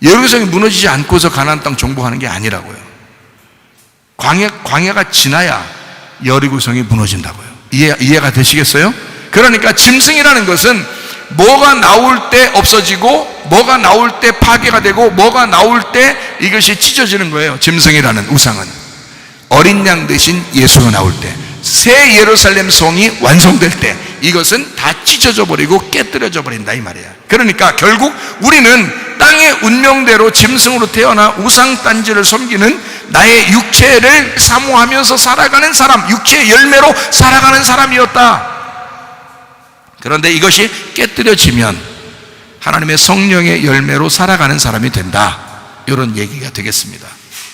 여리고성이 무너지지 않고서 가나안 땅 정복하는 게 아니라고요. 광야가 지나야 여리고성이 무너진다고요. 이해가 되시겠어요? 그러니까 짐승이라는 것은 뭐가 나올 때 없어지고 뭐가 나올 때 파괴가 되고 뭐가 나올 때 이것이 찢어지는 거예요. 짐승이라는 우상은 어린 양 대신 예수가 나올 때, 새 예루살렘 성이 완성될 때 이것은 다 찢어져 버리고 깨뜨려져 버린다 이 말이야. 그러니까 결국 우리는 땅의 운명대로 짐승으로 태어나 우상 딴지를 섬기는 나의 육체를 사모하면서 살아가는 사람, 육체의 열매로 살아가는 사람이었다. 그런데 이것이 깨뜨려지면 하나님의 성령의 열매로 살아가는 사람이 된다, 이런 얘기가 되겠습니다.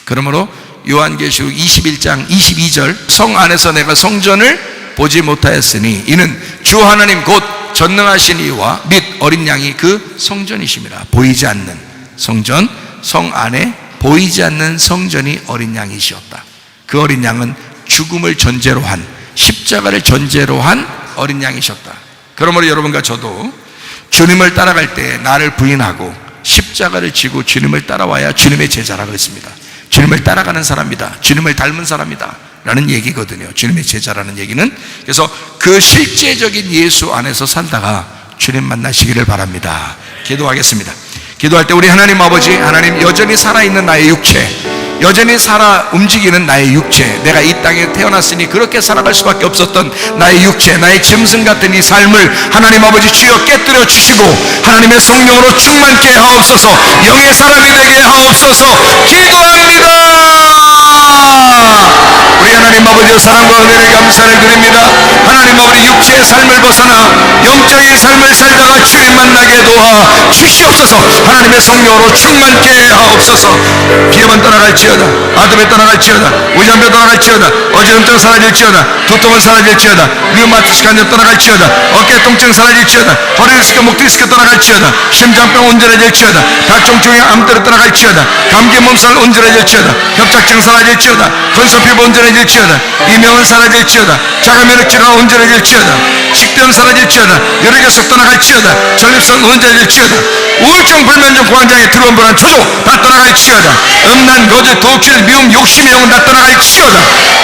그러므로 요한계시록 21장 22절, 성 안에서 내가 성전을 보지 못하였으니 이는 주 하나님 곧 전능하신 이와 및 어린 양이 그 성전이심이라. 보이지 않는 성전, 성 안에 보이지 않는 성전이 어린 양이시었다. 그 어린 양은 죽음을 전제로 한, 십자가를 전제로 한 어린 양이셨다. 그러므로 여러분과 저도 주님을 따라갈 때 나를 부인하고 십자가를 지고 주님을 따라와야 주님의 제자라고 했습니다. 주님을 따라가는 사람이다, 주님을 닮은 사람이다 라는 얘기거든요. 주님의 제자라는 얘기는. 그래서 그 실제적인 예수 안에서 살다가 주님 만나시기를 바랍니다. 기도하겠습니다. 기도할 때 우리 하나님 아버지, 하나님 여전히 살아있는 나의 육체, 여전히 살아 움직이는 나의 육체, 내가 이 땅에 태어났으니 그렇게 살아갈 수밖에 없었던 나의 육체, 나의 짐승 같은 이 삶을 하나님 아버지 주여 깨뜨려 주시고 하나님의 성령으로 충만케 하옵소서. 영의 사람이 되게 하옵소서. 기도합니다. 우리 하나님 아버지의 사랑과 은혜를 감사를 드립니다. 하나님 아버지 육체의 삶을 벗어나 영적인 삶을 살다가 주님 만나게 도와 주시옵소서. 하나님의 성령으로 충만케 하옵소서. 비염은 떠나갈지어다, 아픔이 떠나갈지어다, 우장병 떠나갈지어다, 어지럼증 사라질지어다, 두통은 사라질지어다, 류마티스 간염 떠나갈지어다, 어깨 통증 사라질지어다, 허리 디스크, 목 디스크 떠나갈지어다, 심장병 온전해질지어다, 각종 중의 암들을 떠나갈지어다, 감기 몸살 온전해질지어다, 협착증 사라질지어다, 건성 피부 온전해질지어다, 이명은 사라질지어다, 자가면역질환 온전해질지어다, 식병 사라질지어다, 혈액에서 떠나갈지어다, 전립선 온전해질지어다, 우울증, 불면증, 고환장애, 들어온 불안, 초조 다 떠나갈지어다, 음란, 거짓, 도킬, 미움, 욕심의 영은 다 떠나갈지어다.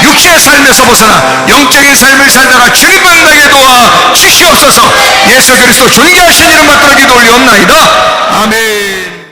육체의 삶에서 벗어나 영적인 삶을 살다가 주님 만나게 도와 주시옵소서. 예수 그리스도 존귀하신 이름 받들어 기도 올리옵나이다. 아멘.